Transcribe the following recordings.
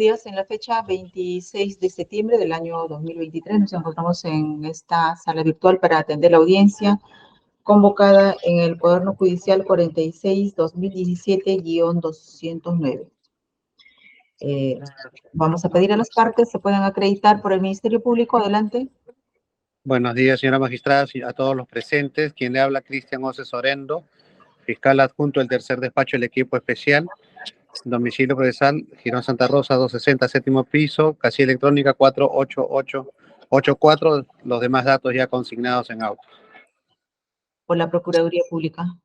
días. En la fecha 26 de septiembre del año 2023 nos encontramos en esta sala virtual para atender la audiencia convocada en el Cuaderno Judicial 46-2017-209. Vamos a pedir a las partes se puedan acreditar por el Ministerio Público. Adelante. Buenos días, señora magistrada, y a todos los presentes. Quien le habla, Cristian Ose Sorendo, fiscal adjunto del tercer despacho del equipo especial. Domicilio procesal, Girón Santa Rosa, 260, séptimo piso, casilla electrónica 48884, los demás datos ya consignados en auto. Por la Procuraduría Pública.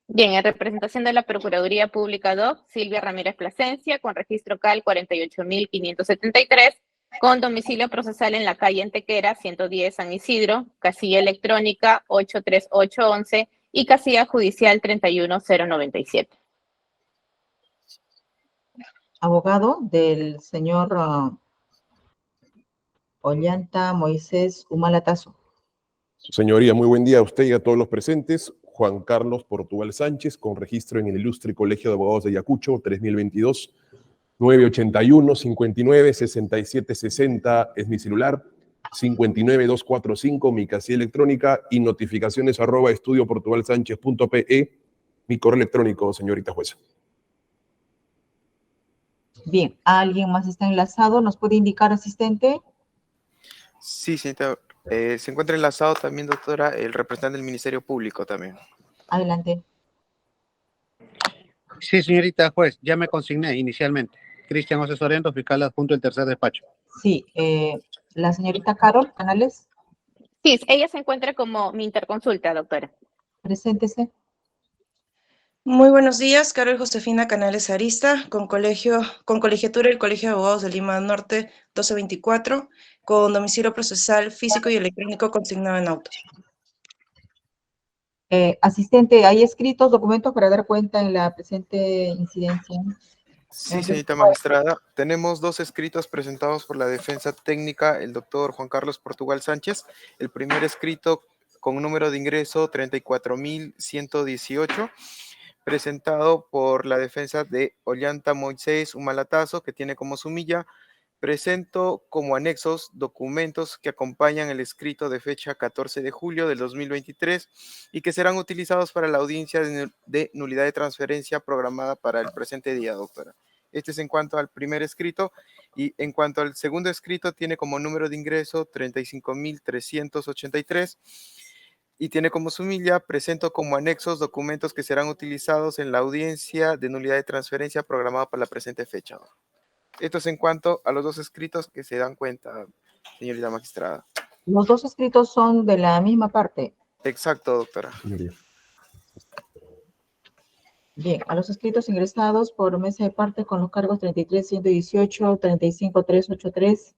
Bien, en representación de la Procuraduría Pública DOC, Silvia Ramírez Plasencia, con registro CAL 48.573, con domicilio procesal en la calle Antequera, 110 San Isidro, casilla electrónica 83811 y casilla judicial 31097. Abogado del señor Ollanta Moisés Humalatazo. Señoría, muy buen día a usted y a todos los presentes. Juan Carlos Portugal Sánchez, con registro en el Ilustre Colegio de Abogados de Ayacucho, 3022, 981 59 67 60 es mi celular, 59245 mi casilla electrónica y notificaciones @estudioportugalsanchez.pe mi correo electrónico, señorita jueza. Bien, ¿alguien más está enlazado? ¿Nos puede indicar, asistente? Sí, señorita. Se encuentra enlazado también, doctora, el representante del Ministerio Público también. Adelante. Sí, señorita juez, ya me consigné inicialmente. Cristian Ose Sorendo, fiscal adjunto del tercer despacho. Sí, la señorita Carol Canales, Sí, ella se encuentra como mi interconsulta, doctora. preséntese. Muy buenos días, Carol Josefina Canales Arista, con colegiatura del Colegio de Abogados de Lima Norte 1224, con domicilio procesal físico y electrónico consignado en autos. Asistente, ¿hay escritos, documentos para dar cuenta en la presente incidencia? Sí, señorita magistrada. Tenemos dos escritos presentados por la defensa técnica, el doctor Juan Carlos Portugal Sánchez. El primer escrito con número de ingreso 34.118, presentado por la defensa de Ollanta Moisés Humalatazo, que tiene como sumilla: presento como anexos documentos que acompañan el escrito de fecha 14 de julio del 2023 y que serán utilizados para la audiencia de nulidad de transferencia programada para el presente día, doctora. Este es en cuanto al primer escrito, y en cuanto al segundo escrito tiene como número de ingreso 35.383 y tiene como sumilla: presento como anexos documentos que serán utilizados en la audiencia de nulidad de transferencia programada para la presente fecha. Esto es en cuanto a los dos escritos que se dan cuenta, señorita magistrada. Los dos escritos son de la misma parte. Exacto, doctora. Señoría. Bien, a los escritos ingresados por mesa de parte con los cargos 33.118, 35.383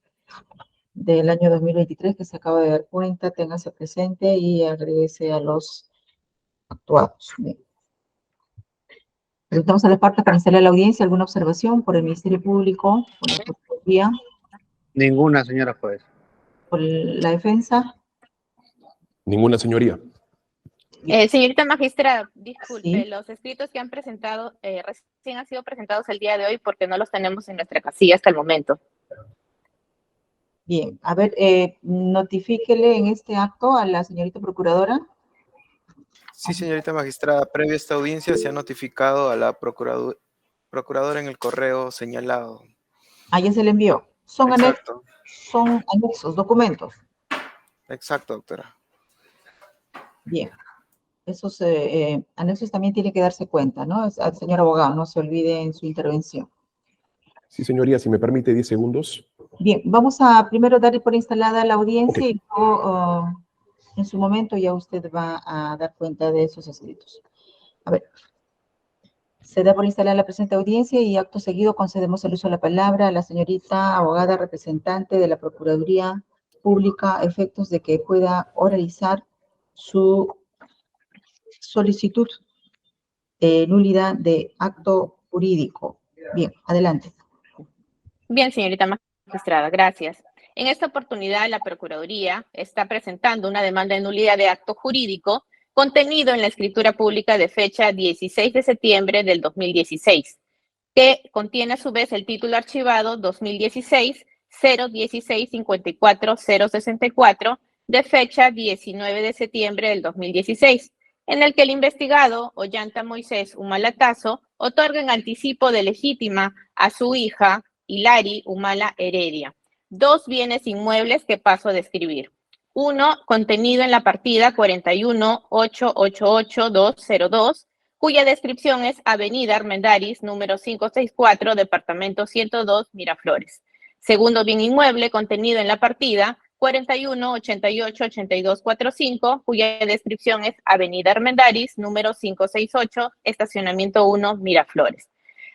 del año 2023 que se acaba de dar cuenta, téngase presente y agréguese a los actuados. Bien. Presentamos a las partes para instalar la audiencia. ¿Alguna observación por el Ministerio Público, por la Procuraduría, Ninguna, señora juez. por la defensa? Ninguna, señoría. Señorita magistrada, disculpe, Sí. los escritos que han presentado recién han sido presentados el día de hoy porque no los tenemos en nuestra casilla hasta el momento. Bien, a ver, notifíquele en este acto a la señorita procuradora. Sí, señorita magistrada, previa a esta audiencia se ha notificado a la procuradora en el correo señalado. Ah, ya se le envió. Son Exacto. anexos, documentos. Exacto, doctora. Bien. Esos anexos también tiene que darse cuenta, ¿no? Al señor abogado, no se olvide en su intervención. Sí, señoría, si me permite 10 segundos. Bien, vamos a primero dar por instalada la audiencia. Ok. Y luego, en su momento, ya usted va a dar cuenta de esos escritos. A ver. Se da por instalada la presente audiencia y acto seguido concedemos el uso de la palabra a la señorita abogada representante de la Procuraduría Pública a efectos de que pueda oralizar su solicitud de nulidad de acto jurídico. Bien, adelante. Bien, señorita magistrada, gracias. En esta oportunidad, la Procuraduría está presentando una demanda de nulidad de acto jurídico contenido en la escritura pública de fecha 16 de septiembre del 2016. que contiene a su vez el título archivado 2016-016-54-064 de fecha 19 de septiembre del 2016, en el que el investigado Ollanta Moisés Humala Tazo otorga en anticipo de legítima a su hija Hilary Humala Heredia 2 bienes inmuebles que paso a describir. Uno, contenido en la partida 41888202, cuya descripción es Avenida Armendáriz, número 564, departamento 102, Miraflores. Segundo bien inmueble, contenido en la partida 41888245, cuya descripción es Avenida Armendáriz, número 568, estacionamiento 1, Miraflores.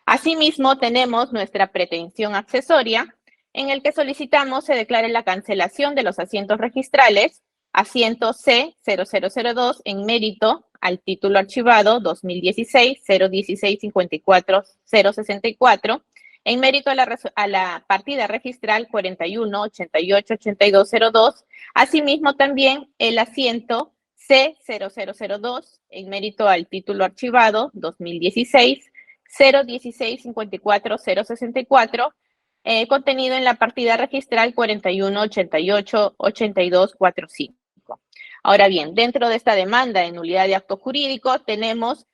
Asimismo, tenemos nuestra pretensión accesoria, en el que solicitamos se declare la cancelación de los asientos registrales, asiento C0002 en mérito al título archivado 2016-016-54-064, en mérito a la partida registral 41888202, asimismo también el asiento C0002 en mérito al título archivado 2016-016-54-064, contenido en la partida registral 41888245. Ahora bien, dentro de esta demanda de nulidad de acto jurídico tenemos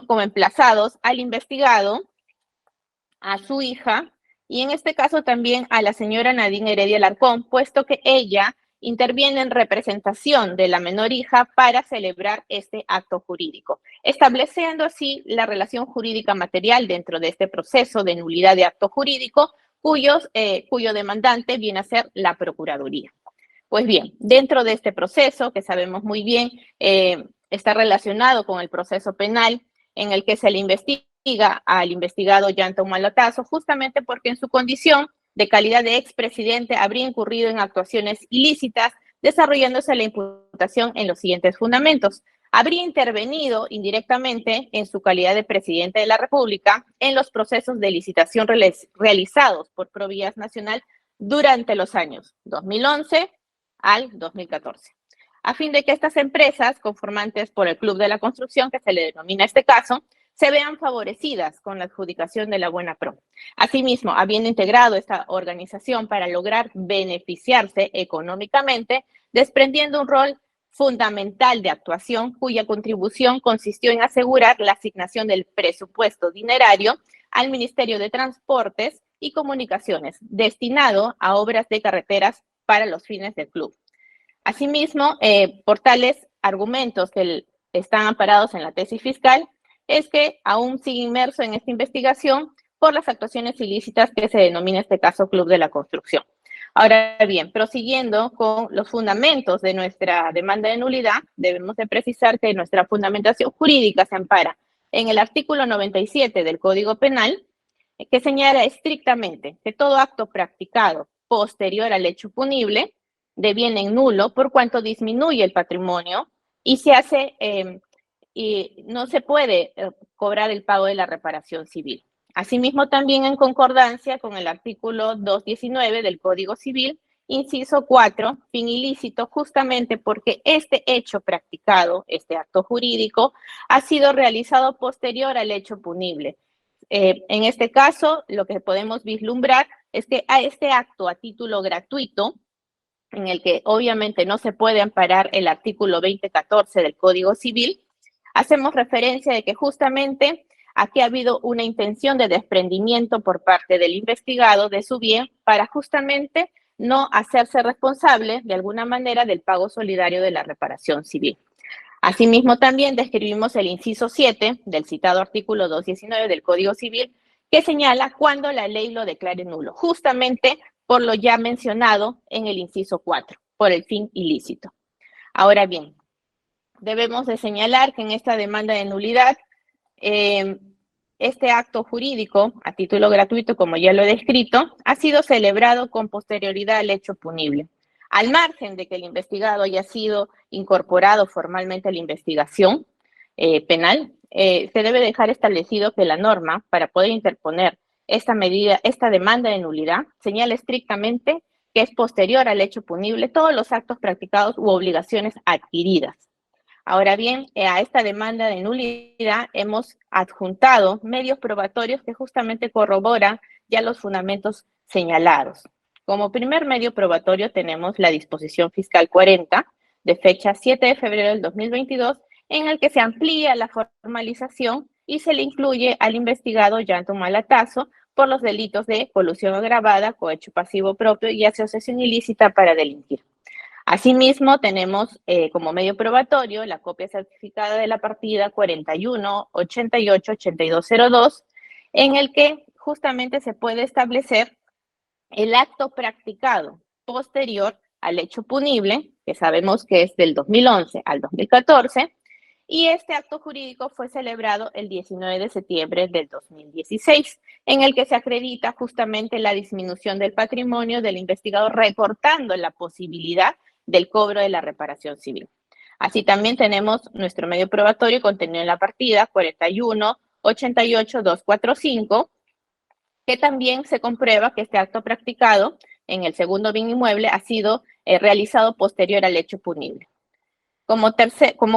como emplazados al investigado, a su hija y en este caso también a la señora Nadine Heredia Alarcón, puesto que ella interviene en representación de la menor hija para celebrar este acto jurídico, estableciendo así la relación jurídica material dentro de este proceso de nulidad de acto jurídico, cuyo demandante viene a ser la Procuraduría. Pues bien, dentro de este proceso, que sabemos muy bien, está relacionado con el proceso penal en el que se le investiga al investigado Ollanta Humala Tazo, justamente porque en su condición de calidad de expresidente habría incurrido en actuaciones ilícitas, desarrollándose la imputación en los siguientes fundamentos. Habría intervenido indirectamente en su calidad de presidente de la República en los procesos de licitación realizados por Provías Nacional durante los años 2011 al 2014. A fin de que estas empresas, conformantes por el Club de la Construcción, que se le denomina este caso, se vean favorecidas con la adjudicación de la Buena Pro. Asimismo, habiendo integrado esta organización para lograr beneficiarse económicamente, desprendiendo un rol fundamental de actuación cuya contribución consistió en asegurar la asignación del presupuesto dinerario al Ministerio de Transportes y Comunicaciones, destinado a obras de carreteras para los fines del club. Asimismo, por tales argumentos que están amparados en la tesis fiscal, es que aún sigue inmerso en esta investigación por las actuaciones ilícitas que se denomina este caso Club de la Construcción. Ahora bien, prosiguiendo con los fundamentos de nuestra demanda de nulidad, debemos de precisar que nuestra fundamentación jurídica se ampara en el artículo 97 del Código Penal, que señala estrictamente que todo acto practicado posterior al hecho punible deviene nulo por cuanto disminuye el patrimonio y se hace y no se puede cobrar el pago de la reparación civil. Asimismo, también en concordancia con el artículo 219 del Código Civil, inciso 4, fin ilícito, justamente porque este hecho practicado, este acto jurídico, ha sido realizado posterior al hecho punible. En este caso, lo que podemos vislumbrar es que a este acto a título gratuito, en el que obviamente no se puede amparar el artículo 2014 del Código Civil, hacemos referencia de que justamente aquí ha habido una intención de desprendimiento por parte del investigado de su bien para justamente no hacerse responsable de alguna manera del pago solidario de la reparación civil. Asimismo, también describimos el inciso 7 del citado artículo 219 del Código Civil, que señala cuando la ley lo declare nulo, justamente por lo ya mencionado en el inciso 4, por el fin ilícito. Ahora bien, debemos de señalar que en esta demanda de nulidad, este acto jurídico, a título gratuito, como ya lo he descrito, ha sido celebrado con posterioridad al hecho punible. Al margen de que el investigado haya sido incorporado formalmente a la investigación penal, se debe dejar establecido que la norma, para poder interponer esta medida, esta demanda de nulidad, señala estrictamente que es posterior al hecho punible todos los actos practicados u obligaciones adquiridas. Ahora bien, a esta demanda de nulidad hemos adjuntado medios probatorios que justamente corroboran ya los fundamentos señalados. Como primer medio probatorio tenemos la disposición fiscal 40 de fecha 7 de febrero del 2022, en el que se amplía la formalización y se le incluye al investigado Ollanta Humala-Tasso por los delitos de colusión agravada, cohecho pasivo propio y asociación ilícita para delinquir. Asimismo, tenemos como medio probatorio la copia certificada de la partida 41888202, en el que justamente se puede establecer el acto practicado posterior al hecho punible, que sabemos que es del 2011 al 2014, y este acto jurídico fue celebrado el 19 de septiembre del 2016, en el que se acredita justamente la disminución del patrimonio del investigado, recortando la posibilidad del cobro de la reparación civil. Así también tenemos nuestro medio probatorio contenido en la partida 41888245, que también se comprueba que este acto practicado en el segundo bien inmueble ha sido realizado posterior al hecho punible. Como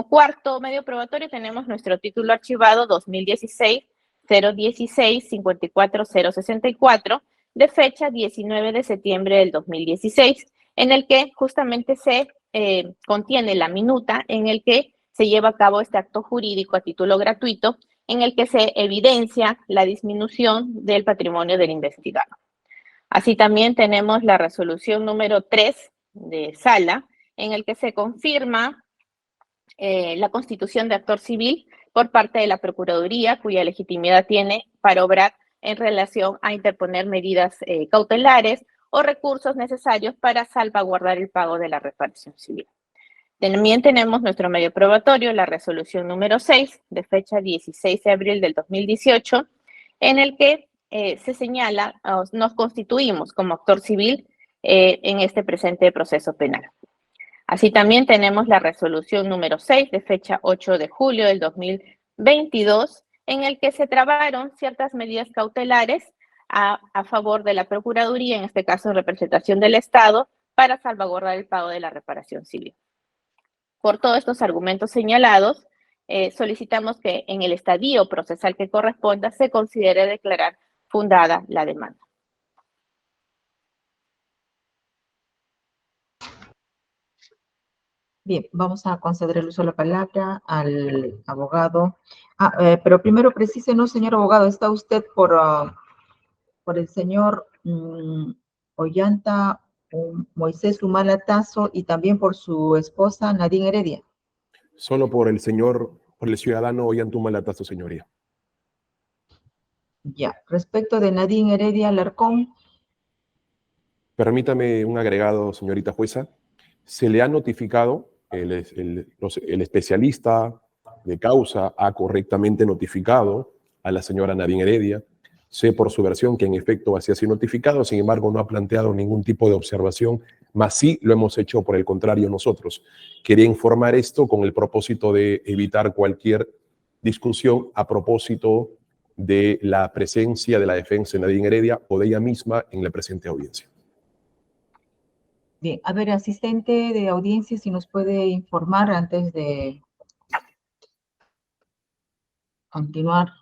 cuarto medio probatorio tenemos nuestro título archivado 2016-016-54064 de fecha 19 de septiembre del 2016, en el que justamente se contiene la minuta en el que se lleva a cabo este acto jurídico a título gratuito, en el que se evidencia la disminución del patrimonio del investigado. Así también tenemos la resolución número 3 de Sala, en el que se confirma la constitución de actor civil por parte de la Procuraduría, cuya legitimidad tiene para obrar en relación a interponer medidas cautelares o recursos necesarios para salvaguardar el pago de la reparación civil. También tenemos nuestro medio probatorio, la resolución número 6, de fecha 16 de abril del 2018, en el que se señala, nos constituimos como actor civil en este presente proceso penal. Así también tenemos la resolución número 6 de fecha 8 de julio del 2022, en el que se trabaron ciertas medidas cautelares a favor de la Procuraduría, en este caso en representación del Estado, para salvaguardar el pago de la reparación civil. Por todos estos argumentos señalados, solicitamos que en el estadio procesal que corresponda se considere declarar fundada la demanda. Bien, vamos a conceder el uso de la palabra al abogado. Pero primero precísenos, señor abogado, ¿está usted por el señor Ollanta Moisés Humala Tasso y también por su esposa Nadine Heredia? Solo por el ciudadano Ollanta Humala Tasso, señoría. Ya, respecto de Nadine Heredia Alarcón. Permítame un agregado, señorita jueza. Se le ha notificado, el especialista de causa ha correctamente notificado a la señora Nadine Heredia. Sé por su versión que en efecto así ha sido notificado, sin embargo no ha planteado ningún tipo de observación, más sí lo hemos hecho por el contrario nosotros. Quería informar esto con el propósito de evitar cualquier discusión a propósito de la presencia de la defensa de Nadine Heredia o de ella misma en la presente audiencia. Bien, a ver, asistente de audiencia, si nos puede informar antes de continuar.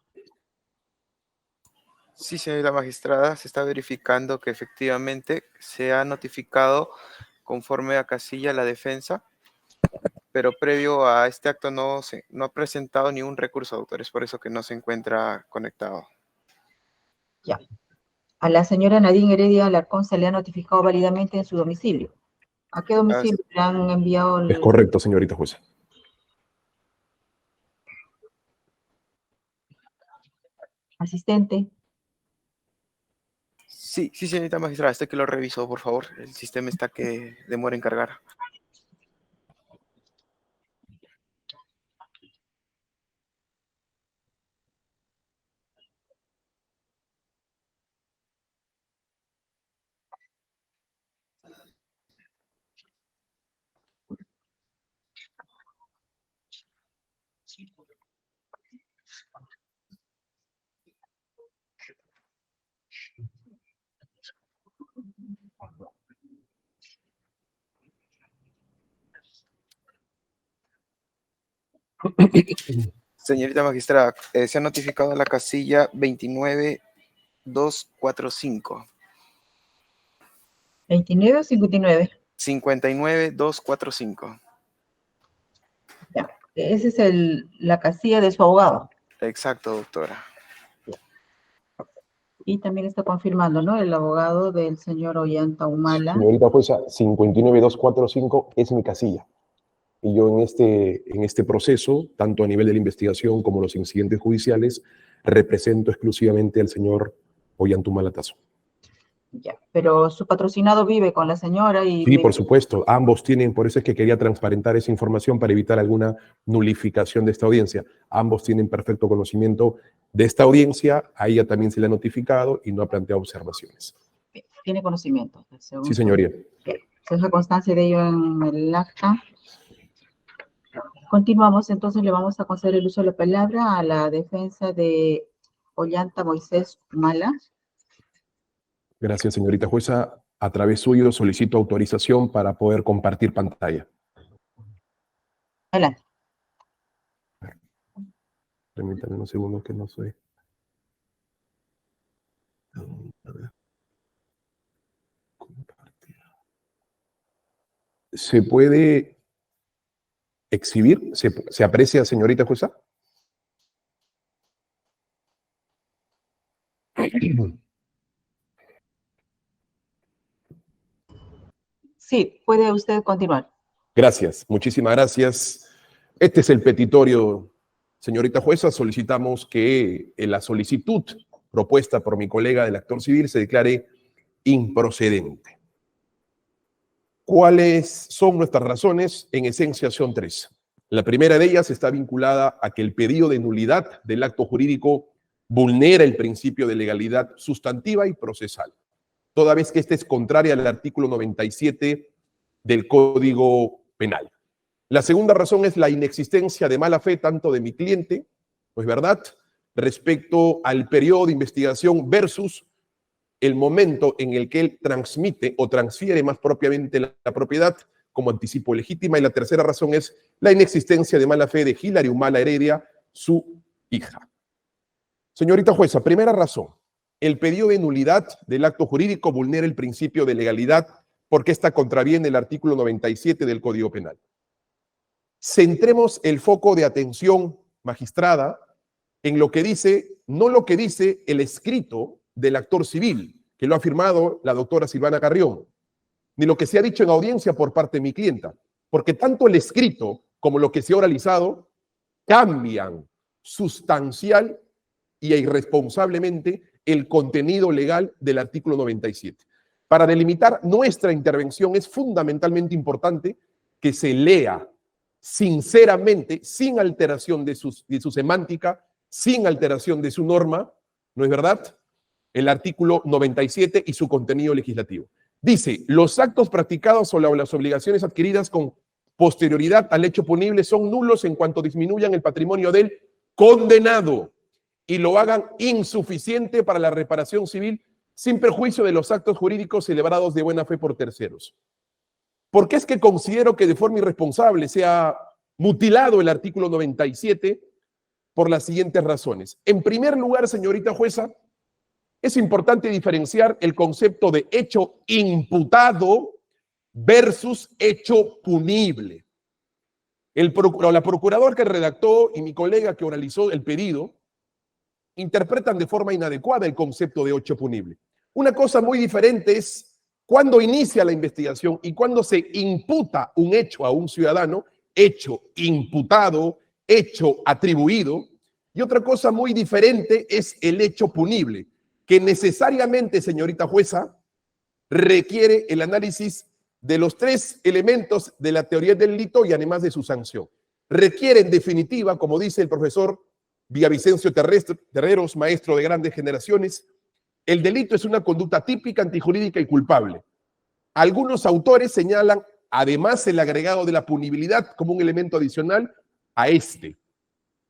Sí, señora magistrada, se está verificando que efectivamente se ha notificado conforme a casilla la defensa, pero previo a este acto no ha presentado ningún recurso, doctor, es por eso que no se encuentra conectado. Ya. A la señora Nadine Heredia Alarcón se le ha notificado válidamente en su domicilio. ¿A qué domicilio le han enviado? Es correcto, señorita jueza. Asistente. Sí, señorita magistrada, que lo reviso, por favor. El sistema está que demora en cargar. Señorita magistrada, se ha notificado la casilla 29245. 29 o 59. 59245. Ya. Esa es la casilla de su abogado. Exacto, doctora. Y también está confirmando, ¿no? El abogado del señor Ollanta Humala. Señorita jueza, 59245 es mi casilla. Y yo en este proceso, tanto a nivel de la investigación como los incidentes judiciales, represento exclusivamente al señor Ollanta Humala Tazo. Ya, pero su patrocinado vive con la señora y... Sí, por supuesto, ambos tienen, por eso es que quería transparentar esa información para evitar alguna nulificación de esta audiencia. Ambos tienen perfecto conocimiento de esta audiencia, a ella también se le ha notificado y no ha planteado observaciones. Tiene conocimiento. Sí, señoría. Se deja constancia de ello en el acta. Continuamos, entonces le vamos a conceder el uso de la palabra a la defensa de Ollanta Moisés Humala. Gracias, señorita jueza. A través suyo solicito autorización para poder compartir pantalla. Adelante. Permítame un segundo que no soy. A ver. Compartir. ¿Se puede exhibir? ¿Se aprecia, señorita jueza? Sí, puede usted continuar. Gracias, muchísimas gracias. Este es el petitorio, señorita jueza. Solicitamos que la solicitud propuesta por mi colega del actor civil se declare improcedente. ¿Cuáles son nuestras razones? En esencia son tres. La primera de ellas está vinculada a que el pedido de nulidad del acto jurídico vulnera el principio de legalidad sustantiva y procesal, toda vez que esta es contraria al artículo 97 del Código Penal. La segunda razón es la inexistencia de mala fe tanto de mi cliente, ¿no es verdad?, respecto al periodo de investigación versus el momento en el que él transmite o transfiere más propiamente la propiedad como anticipo legítima. Y la tercera razón es la inexistencia de mala fe de Hilary Humala Heredia, su hija. Señorita jueza, primera razón, el pedido de nulidad del acto jurídico vulnera el principio de legalidad porque esta contraviene el artículo 97 del Código Penal. Centremos el foco de atención, magistrada, en lo que dice, no lo que dice el escrito del actor civil, que lo ha firmado la doctora Silvana Carrión, ni lo que se ha dicho en audiencia por parte de mi clienta, porque tanto el escrito como lo que se ha oralizado cambian sustancial y irresponsablemente el contenido legal del artículo 97. Para delimitar nuestra intervención es fundamentalmente importante que se lea sinceramente, sin alteración de su semántica, sin alteración de su norma, ¿no es verdad?, el artículo 97 y su contenido legislativo. Dice, los actos practicados o las obligaciones adquiridas con posterioridad al hecho punible son nulos en cuanto disminuyan el patrimonio del condenado y lo hagan insuficiente para la reparación civil sin perjuicio de los actos jurídicos celebrados de buena fe por terceros. ¿Por qué es que considero que de forma irresponsable se ha mutilado el artículo 97? Por las siguientes razones. En primer lugar, señorita jueza, es importante diferenciar el concepto de hecho imputado versus hecho punible. La procuradora que redactó y mi colega que oralizó el pedido interpretan de forma inadecuada el concepto de hecho punible. Una cosa muy diferente es cuando inicia la investigación y cuando se imputa un hecho a un ciudadano, hecho imputado, hecho atribuido, y otra cosa muy diferente es el hecho punible, que necesariamente, señorita jueza, requiere el análisis de los tres elementos de la teoría del delito y además de su sanción. Requiere, en definitiva, como dice el profesor Villavicencio Terreros, maestro de grandes generaciones, el delito es una conducta típica, antijurídica y culpable. Algunos autores señalan, además, el agregado de la punibilidad como un elemento adicional a este.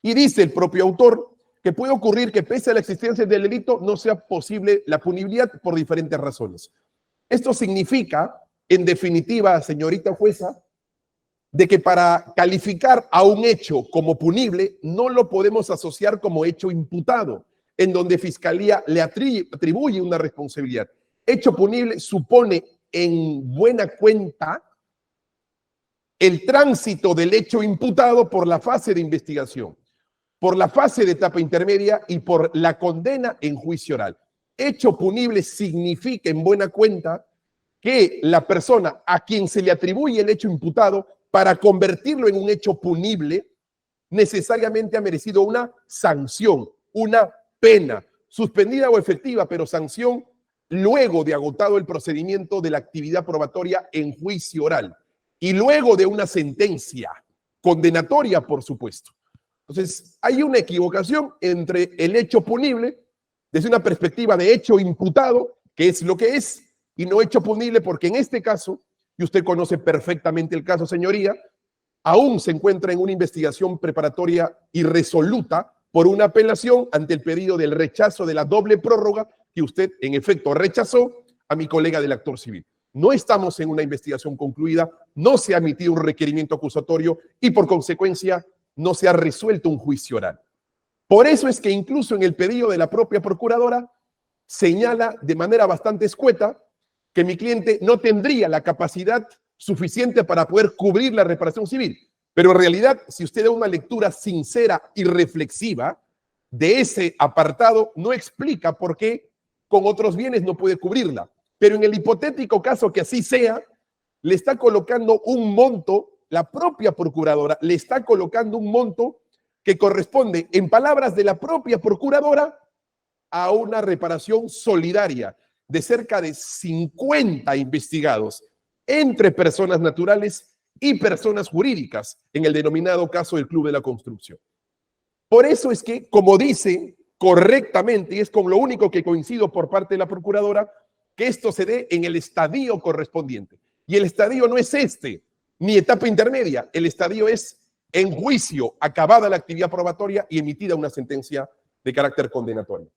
Y dice el propio autor que puede ocurrir que pese a la existencia del delito no sea posible la punibilidad por diferentes razones. Esto significa, en definitiva, señorita jueza, de que para calificar a un hecho como punible no lo podemos asociar como hecho imputado, en donde Fiscalía le atribuye una responsabilidad. Hecho punible supone en buena cuenta el tránsito del hecho imputado por la fase de investigación, por la fase de etapa intermedia y por la condena en juicio oral. Hecho punible significa en buena cuenta que la persona a quien se le atribuye el hecho imputado, para convertirlo en un hecho punible, necesariamente ha merecido una sanción, una pena, suspendida o efectiva, pero sanción luego de agotado el procedimiento de la actividad probatoria en juicio oral y luego de una sentencia condenatoria, por supuesto. Entonces, hay una equivocación entre el hecho punible desde una perspectiva de hecho imputado, que es lo que es, y no hecho punible, porque en este caso, y usted conoce perfectamente el caso, señoría, aún se encuentra en una investigación preparatoria irresoluta por una apelación ante el pedido del rechazo de la doble prórroga que usted, en efecto, rechazó a mi colega del actor civil. No estamos en una investigación concluida, no se ha emitido un requerimiento acusatorio y, por consecuencia, no se ha resuelto un juicio oral. Por eso es que incluso en el pedido de la propia procuradora señala de manera bastante escueta que mi cliente no tendría la capacidad suficiente para poder cubrir la reparación civil. Pero en realidad, si usted da una lectura sincera y reflexiva de ese apartado, no explica por qué con otros bienes no puede cubrirla. Pero en el hipotético caso que así sea, le está colocando un monto, la propia procuradora le está colocando un monto que corresponde, en palabras de la propia procuradora, a una reparación solidaria de cerca de 50 investigados entre personas naturales y personas jurídicas en el denominado caso del Club de la Construcción. Por eso es que, como dice correctamente, y es con lo único que coincido por parte de la procuradora, que esto se dé en el estadio correspondiente. Y el estadio no es este, ni etapa intermedia, el estadio es en juicio, acabada la actividad probatoria y emitida una sentencia de carácter condenatorio.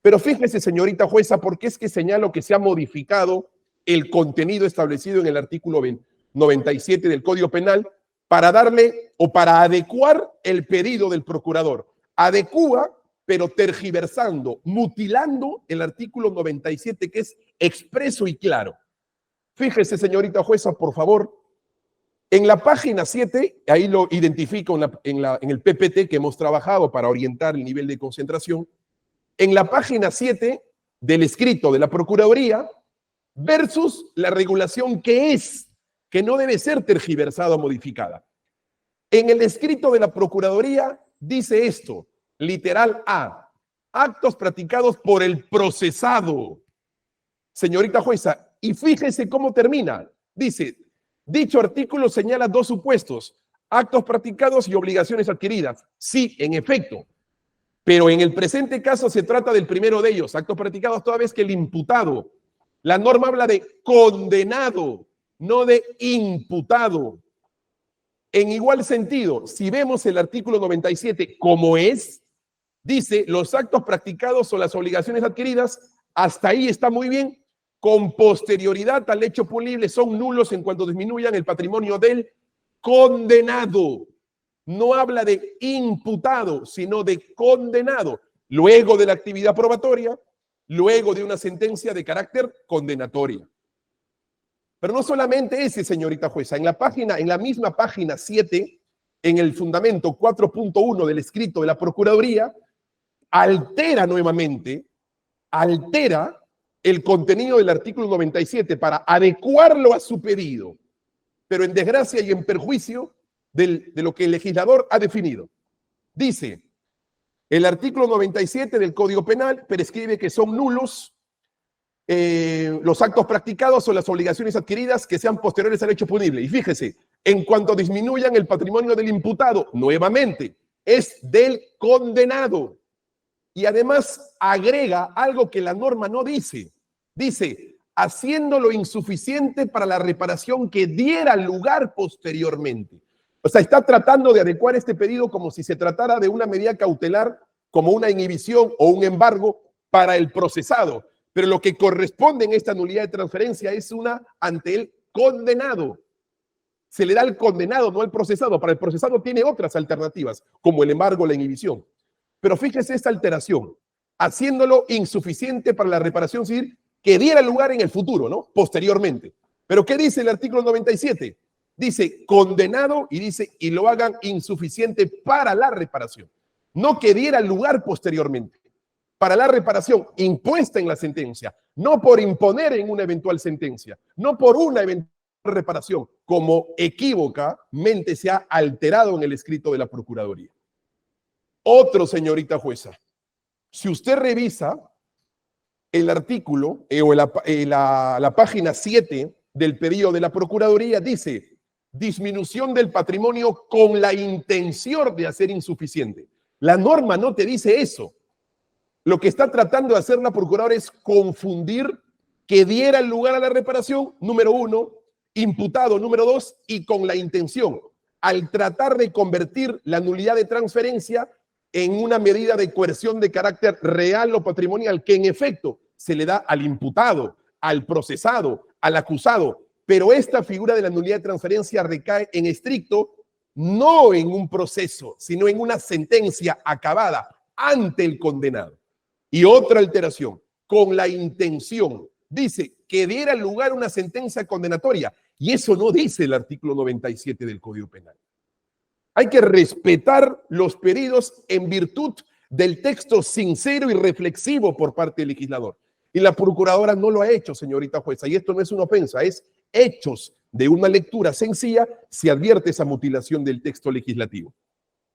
Pero fíjese, señorita jueza, ¿por qué es que señalo que se ha modificado el contenido establecido en el artículo 97 del Código Penal para darle o para adecuar el pedido del procurador? Adecúa, pero tergiversando, mutilando el artículo 97, que es expreso y claro. Fíjese, señorita jueza, por favor, en la página 7, ahí lo identifico en el PPT que hemos trabajado para orientar el nivel de concentración. En la página 7 del escrito de la Procuraduría versus la regulación que no debe ser tergiversada o modificada. En el escrito de la Procuraduría dice esto, literal A, actos practicados por el procesado. Señorita jueza, y fíjese cómo termina. Dice, dicho artículo señala dos supuestos, actos practicados y obligaciones adquiridas. Sí, en efecto. Pero en el presente caso se trata del primero de ellos, actos practicados toda vez que el imputado. La norma habla de condenado, no de imputado. En igual sentido, si vemos el artículo 97 como es, dice los actos practicados o las obligaciones adquiridas, hasta ahí está muy bien, con posterioridad al hecho punible son nulos en cuanto disminuyan el patrimonio del condenado. No habla de imputado, sino de condenado, luego de la actividad probatoria, luego de una sentencia de carácter condenatoria. Pero no solamente ese, señorita jueza, en la misma página 7, en el fundamento 4.1 del escrito de la Procuraduría, altera nuevamente, altera el contenido del artículo 97 para adecuarlo a su pedido, pero en desgracia y en perjuicio de lo que el legislador ha definido. Dice, el artículo 97 del Código Penal prescribe que son nulos los actos practicados o las obligaciones adquiridas que sean posteriores al hecho punible. Y fíjese, en cuanto disminuyan el patrimonio del imputado, nuevamente, es del condenado. Y además agrega algo que la norma no dice. Dice, haciéndolo insuficiente para la reparación que diera lugar posteriormente. O sea, está tratando de adecuar este pedido como si se tratara de una medida cautelar, como una inhibición o un embargo para el procesado. Pero lo que corresponde en esta nulidad de transferencia es una ante el condenado. Se le da al condenado, no al procesado. Para el procesado tiene otras alternativas, como el embargo o la inhibición. Pero fíjese esta alteración, haciéndolo insuficiente para la reparación civil que diera lugar en el futuro, ¿no? Posteriormente. Pero ¿qué dice el artículo 97? Dice condenado y dice y lo hagan insuficiente para la reparación. No que diera lugar posteriormente. Para la reparación impuesta en la sentencia, no por imponer en una eventual sentencia, no por una eventual reparación, como equívocamente se ha alterado en el escrito de la Procuraduría. Otro, señorita jueza, si usted revisa el artículo o la página 7 del pedido de la Procuraduría, dice disminución del patrimonio con la intención de hacer insuficiente. La norma no te dice eso. Lo que está tratando de hacer la Procuradora es confundir que diera lugar a la reparación, número 1, imputado, número 2, y con la intención, al tratar de convertir la nulidad de transferencia en una medida de coerción de carácter real o patrimonial que en efecto se le da al imputado, al procesado, al acusado, pero esta figura de la nulidad de transferencia recae en estricto no en un proceso, sino en una sentencia acabada ante el condenado. Y otra alteración, con la intención, dice que diera lugar a una sentencia condenatoria, y eso no dice el artículo 97 del Código Penal. Hay que respetar los pedidos en virtud del texto sincero y reflexivo por parte del legislador. Y la Procuradora no lo ha hecho, señorita jueza, y esto no es una ofensa, es hechos de una lectura sencilla, se advierte esa mutilación del texto legislativo.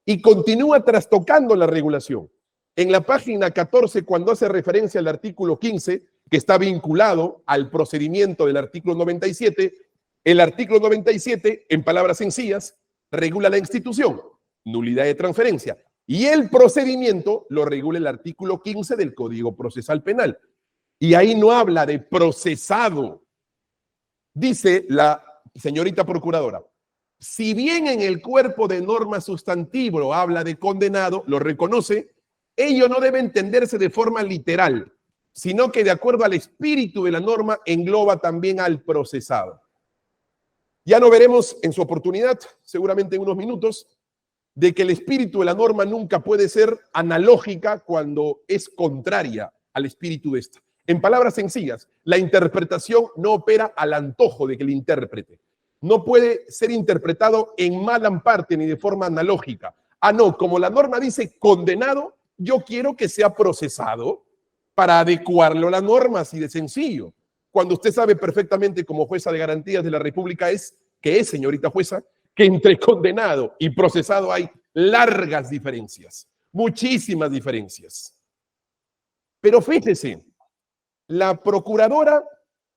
Y continúa trastocando la regulación. En la página 14, cuando hace referencia al artículo 15, que está vinculado al procedimiento del artículo 97, el artículo 97, en palabras sencillas, regula la institución, nulidad de transferencia, y el procedimiento lo regula el artículo 15 del Código Procesal Penal. Y ahí no habla de procesado. Dice la señorita Procuradora, si bien en el cuerpo de norma sustantivo habla de condenado, lo reconoce, ello no debe entenderse de forma literal, sino que de acuerdo al espíritu de la norma engloba también al procesado. Ya no veremos en su oportunidad, seguramente en unos minutos, de que el espíritu de la norma nunca puede ser analógica cuando es contraria al espíritu de esta. En palabras sencillas, la interpretación no opera al antojo de que el intérprete. No puede ser interpretado en mala parte ni de forma analógica. Ah, no, como la norma dice condenado, yo quiero que sea procesado para adecuarlo a la norma, así de sencillo. Cuando usted sabe perfectamente como jueza de garantías de la República señorita jueza, que entre condenado y procesado hay largas diferencias, muchísimas diferencias. Pero fíjese, la Procuradora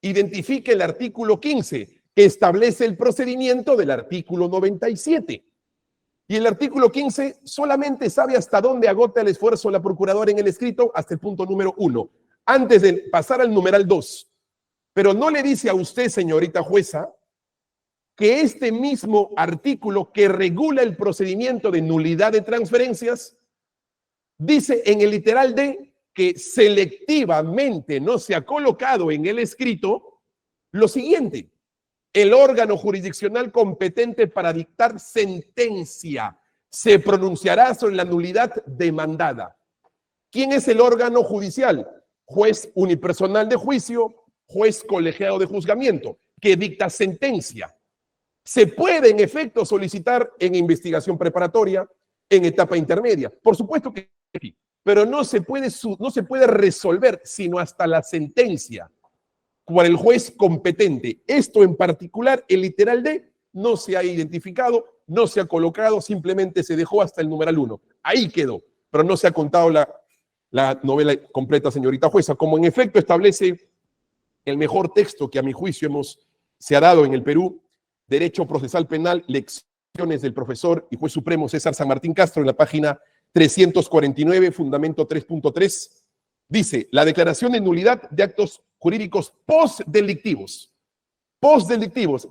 identifica el artículo 15, que establece el procedimiento del artículo 97. Y el artículo 15 solamente sabe hasta dónde agota el esfuerzo la Procuradora en el escrito, hasta el punto número 1, antes de pasar al numeral 2. Pero no le dice a usted, señorita jueza, que este mismo artículo que regula el procedimiento de nulidad de transferencias, dice en el literal D que selectivamente no se ha colocado en el escrito lo siguiente: el órgano jurisdiccional competente para dictar sentencia se pronunciará sobre la nulidad demandada. ¿Quién es el órgano judicial? Juez unipersonal de juicio, juez colegiado de juzgamiento, que dicta sentencia. Se puede, en efecto, solicitar en investigación preparatoria, en etapa intermedia. Por supuesto que sí, pero no se puede resolver sino hasta la sentencia por el juez competente. Esto en particular, el literal D, no se ha identificado, no se ha colocado, simplemente se dejó hasta el numeral 1. Ahí quedó, pero no se ha contado la novela completa, señorita jueza, como en efecto establece el mejor texto que a mi juicio se ha dado en el Perú, Derecho Procesal Penal, lecciones del profesor y juez supremo César San Martín Castro, en la página 349, fundamento 3.3, dice: la declaración de nulidad de actos jurídicos postdelictivos,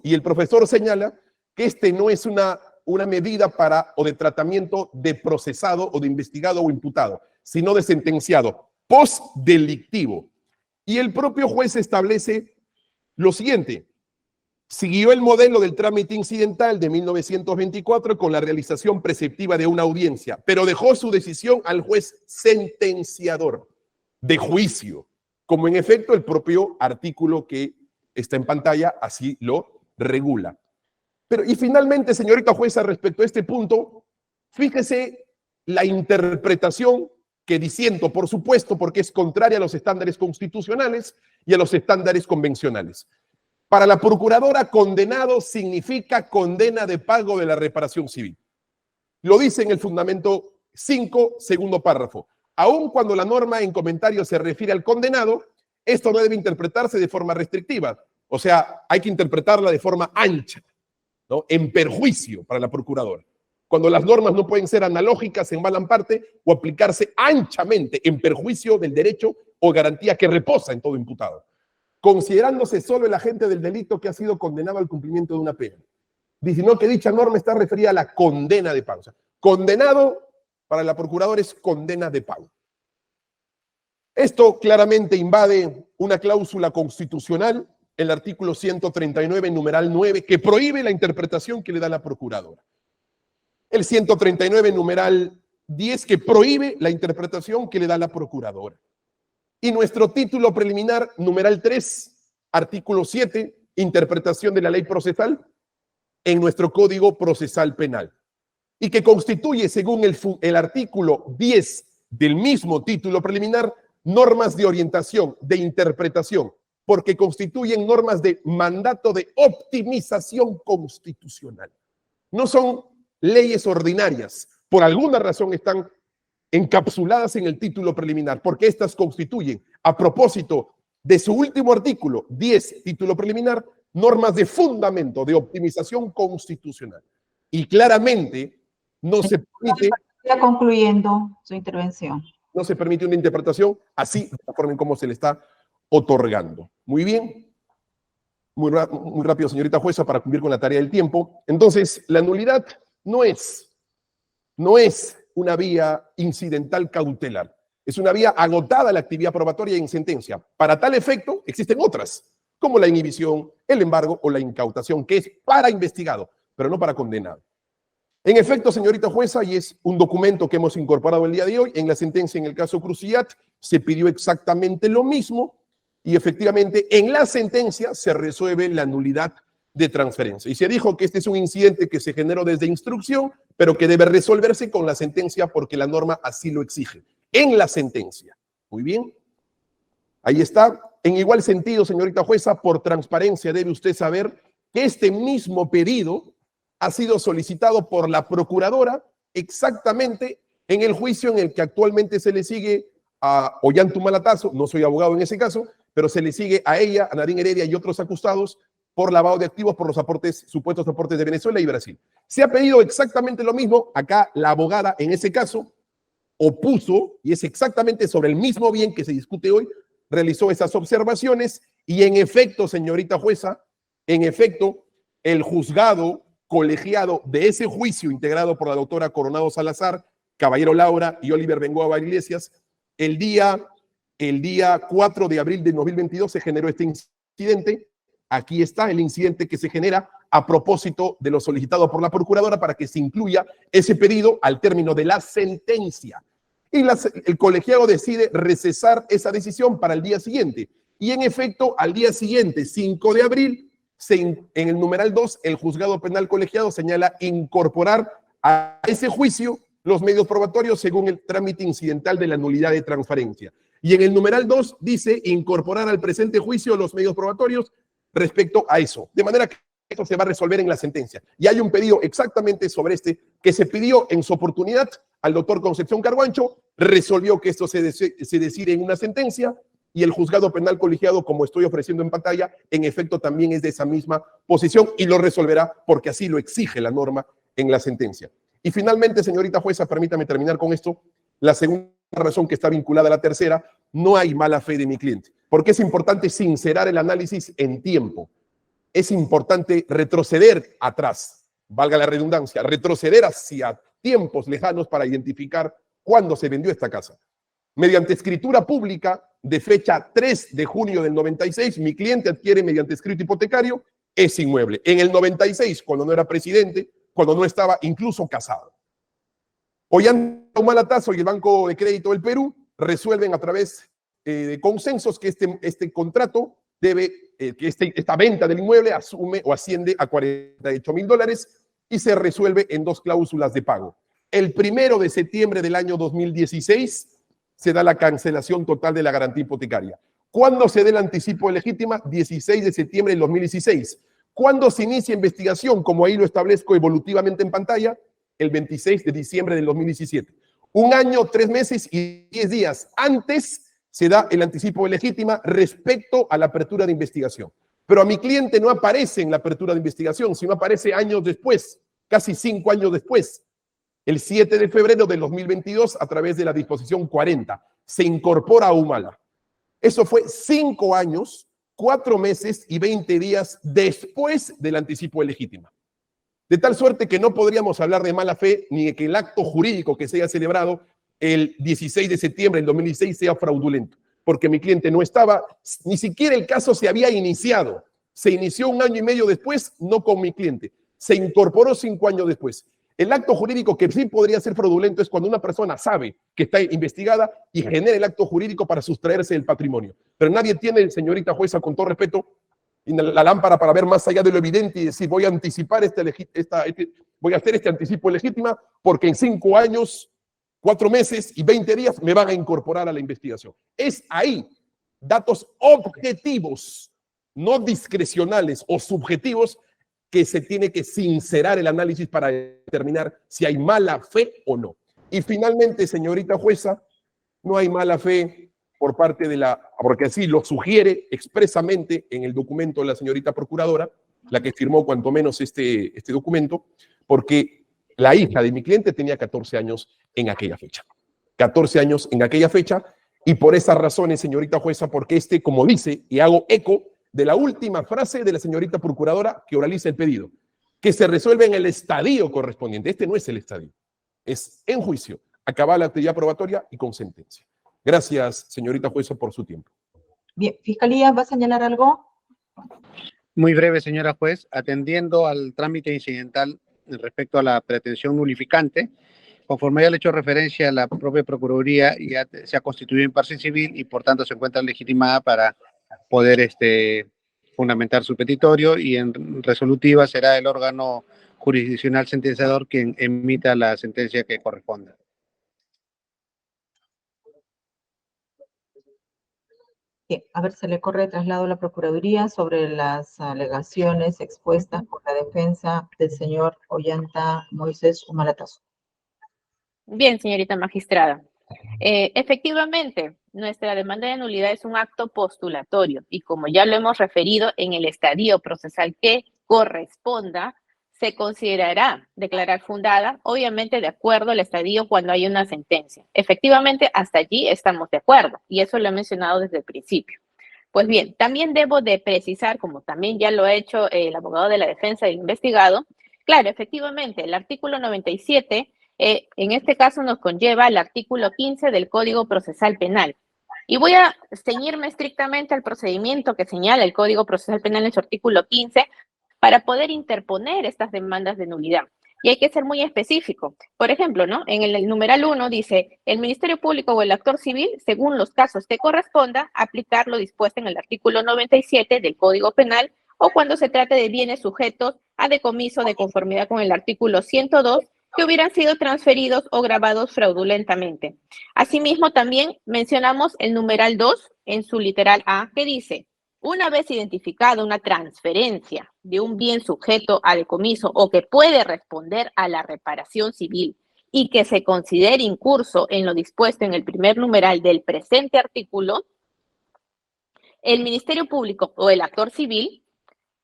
y el profesor señala que este no es una medida o de tratamiento de procesado o de investigado o imputado, sino de sentenciado, postdelictivo. Y el propio juez establece lo siguiente: Siguió el modelo del trámite incidental de 1924 con la realización preceptiva de una audiencia, pero dejó su decisión al juez sentenciador de juicio, como en efecto el propio artículo que está en pantalla así lo regula. Pero, y finalmente, señorita jueza, respecto a este punto, fíjese la interpretación que disiento, por supuesto, porque es contraria a los estándares constitucionales y a los estándares convencionales. Para la procuradora, condenado significa condena de pago de la reparación civil. Lo dice en el fundamento 5, segundo párrafo. Aun cuando la norma en comentario se refiere al condenado, esto no debe interpretarse de forma restrictiva. O sea, hay que interpretarla de forma ancha, ¿no? En perjuicio para la procuradora. Cuando las normas no pueden ser analógicas en mala parte o aplicarse anchamente en perjuicio del derecho o garantía que reposa en todo imputado, considerándose solo el agente del delito que ha sido condenado al cumplimiento de una pena. Sino que dicha norma está referida a la condena de pago. O sea, condenado para la procuradora es condena de pago. Esto claramente invade una cláusula constitucional, el artículo 139, numeral 9, que prohíbe la interpretación que le da la procuradora. El 139, numeral 10, que prohíbe la interpretación que le da la procuradora. Y nuestro título preliminar, numeral 3, artículo 7, interpretación de la ley procesal en nuestro Código Procesal Penal. Y que constituye, según el artículo 10 del mismo título preliminar, normas de orientación, de interpretación, porque constituyen normas de mandato de optimización constitucional. No son leyes ordinarias, por alguna razón están encapsuladas en el título preliminar, porque estas constituyen, a propósito de su último artículo, 10, título preliminar, normas de fundamento de optimización constitucional. Y claramente no se permite... Ya concluyendo su intervención. No se permite una interpretación así, de la forma en cómo se le está otorgando. Muy bien. Muy rápido, señorita jueza, para cumplir con la tarea del tiempo. Entonces, la nulidad no es una vía incidental cautelar. Es una vía agotada la actividad probatoria en sentencia. Para tal efecto, existen otras, como la inhibición, el embargo o la incautación, que es para investigado, pero no para condenado. En efecto, señorita jueza, y es un documento que hemos incorporado el día de hoy, en la sentencia en el caso Cruciat se pidió exactamente lo mismo y efectivamente en la sentencia se resuelve la nulidad de transferencia. Y se dijo que este es un incidente que se generó desde instrucción, pero que debe resolverse con la sentencia porque la norma así lo exige. En la sentencia. Muy bien. Ahí está. En igual sentido, señorita jueza, por transparencia debe usted saber que este mismo pedido ha sido solicitado por la procuradora exactamente en el juicio en el que actualmente se le sigue a Ollanta, no soy abogado en ese caso, pero se le sigue a ella, a Nadine Heredia y otros acusados por lavado de activos por los aportes, supuestos aportes de Venezuela y Brasil. Se ha pedido exactamente lo mismo. Acá la abogada en ese caso opuso, y es exactamente sobre el mismo bien que se discute hoy, realizó esas observaciones y en efecto, señorita jueza, en efecto, el juzgado colegiado de ese juicio integrado por la doctora Coronado Salazar, Caballero Laura y Oliver Bengoa Iglesias, el día 4 de abril de 2022 se generó este incidente. Aquí está el incidente que se genera a propósito de lo solicitado por la procuradora para que se incluya ese pedido al término de la sentencia. Y el colegiado decide recesar esa decisión para el día siguiente. Y en efecto, al día siguiente, 5 de abril, en el numeral 2, el juzgado penal colegiado señala incorporar a ese juicio los medios probatorios según el trámite incidental de la nulidad de transferencia. Y en el numeral 2 dice incorporar al presente juicio los medios probatorios respecto a eso. De manera que esto se va a resolver en la sentencia. Y hay un pedido exactamente sobre este que se pidió en su oportunidad al doctor Concepción Carguancho, resolvió que esto se decide en una sentencia y el juzgado penal colegiado, como estoy ofreciendo en pantalla, en efecto también es de esa misma posición y lo resolverá porque así lo exige la norma en la sentencia. Y finalmente, señorita jueza, permítame terminar con esto. La segunda razón que está vinculada a la tercera, no hay mala fe de mi cliente, porque es importante sincerar el análisis en tiempo. Es importante retroceder atrás, valga la redundancia, retroceder hacia tiempos lejanos para identificar cuándo se vendió esta casa. Mediante escritura pública de fecha 3 de junio del 96, mi cliente adquiere mediante escrito hipotecario ese inmueble. En el 96, cuando no era presidente, cuando no estaba incluso casado. Ollanta Humala-Tazo y el Banco de Crédito del Perú resuelven a través de consensos que este contrato debe, que esta venta del inmueble asume o asciende a $48.000 y se resuelve en 2 cláusulas de pago. El 1 de septiembre del año 2016 se da la cancelación total de la garantía hipotecaria. ¿Cuándo se da el anticipo de legítima? 16 de septiembre del 2016. ¿Cuándo se inicia investigación? Como ahí lo establezco evolutivamente en pantalla, el 26 de diciembre del 2017. 1 año, 3 meses y 10 días antes se da el anticipo de legítima respecto a la apertura de investigación. Pero a mi cliente no aparece en la apertura de investigación, sino aparece años después, casi 5 años después. El 7 de febrero del 2022, a través de la disposición 40, se incorpora a Humala. Eso fue 5 años, 4 meses y 20 días después del anticipo de legítima. De tal suerte que no podríamos hablar de mala fe ni de que el acto jurídico que se haya celebrado el 16 de septiembre del 2016 sea fraudulento, porque mi cliente no estaba, ni siquiera el caso se había iniciado. Se inició 1 año y medio después, no con mi cliente. Se incorporó 5 años después. El acto jurídico que sí podría ser fraudulento es cuando una persona sabe que está investigada y genera el acto jurídico para sustraerse del patrimonio. Pero nadie tiene, señorita jueza, con todo respeto, la lámpara para ver más allá de lo evidente y decir voy a anticipar voy a hacer este anticipo legítima porque en 5 años, 4 meses y 20 días me van a incorporar a la investigación. Es ahí, datos objetivos, no discrecionales o subjetivos, que se tiene que sincerar el análisis para determinar si hay mala fe o no. Y finalmente, señorita jueza, no hay mala fe por parte de porque así lo sugiere expresamente en el documento de la señorita procuradora, la que firmó cuanto menos este documento, porque la hija de mi cliente tenía 14 años en aquella fecha. 14 años en aquella fecha, y por esas razones, señorita jueza, porque como dice, y hago eco de la última frase de la señorita procuradora que oraliza el pedido, que se resuelve en el estadio correspondiente. Este no es el estadio, es en juicio, acabada la actividad probatoria y con sentencia. Gracias, señorita jueza, por su tiempo. Bien, Fiscalía, ¿va a señalar algo? Muy breve, señora juez. Atendiendo al trámite incidental respecto a la pretensión nulificante, conforme ya le he hecho referencia a la propia Procuraduría, ya se ha constituido en parte civil y por tanto se encuentra legitimada para poder fundamentar su petitorio, y en resolutiva será el órgano jurisdiccional sentenciador quien emita la sentencia que corresponda. Bien, a ver, se le corre de traslado a la Procuraduría sobre las alegaciones expuestas por la defensa del señor Ollanta Moisés Humala-Tazo. Bien, señorita magistrada. Efectivamente, nuestra demanda de nulidad es un acto postulatorio y como ya lo hemos referido, en el estadio procesal que corresponda, se considerará declarar fundada, obviamente de acuerdo al estadio cuando hay una sentencia. Efectivamente, hasta allí estamos de acuerdo y eso lo he mencionado desde el principio. Pues bien, también debo de precisar, como también ya lo ha hecho el abogado de la defensa del investigado, claro, efectivamente, el artículo 97 en este caso nos conlleva al artículo 15 del Código Procesal Penal. Y voy a ceñirme estrictamente al procedimiento que señala el Código Procesal Penal en su artículo 15 para poder interponer estas demandas de nulidad. Y hay que ser muy específico. Por ejemplo, ¿no? En el numeral 1 dice, el Ministerio Público o el actor civil, según los casos que corresponda, aplicar lo dispuesto en el artículo 97 del Código Penal o cuando se trate de bienes sujetos a decomiso de conformidad con el artículo 102 que hubieran sido transferidos o grabados fraudulentamente. Asimismo, también mencionamos el numeral 2 en su literal A, que dice, una vez identificada una transferencia de un bien sujeto a decomiso o que puede responder a la reparación civil y que se considere incurso en lo dispuesto en el primer numeral del presente artículo, el Ministerio Público o el actor civil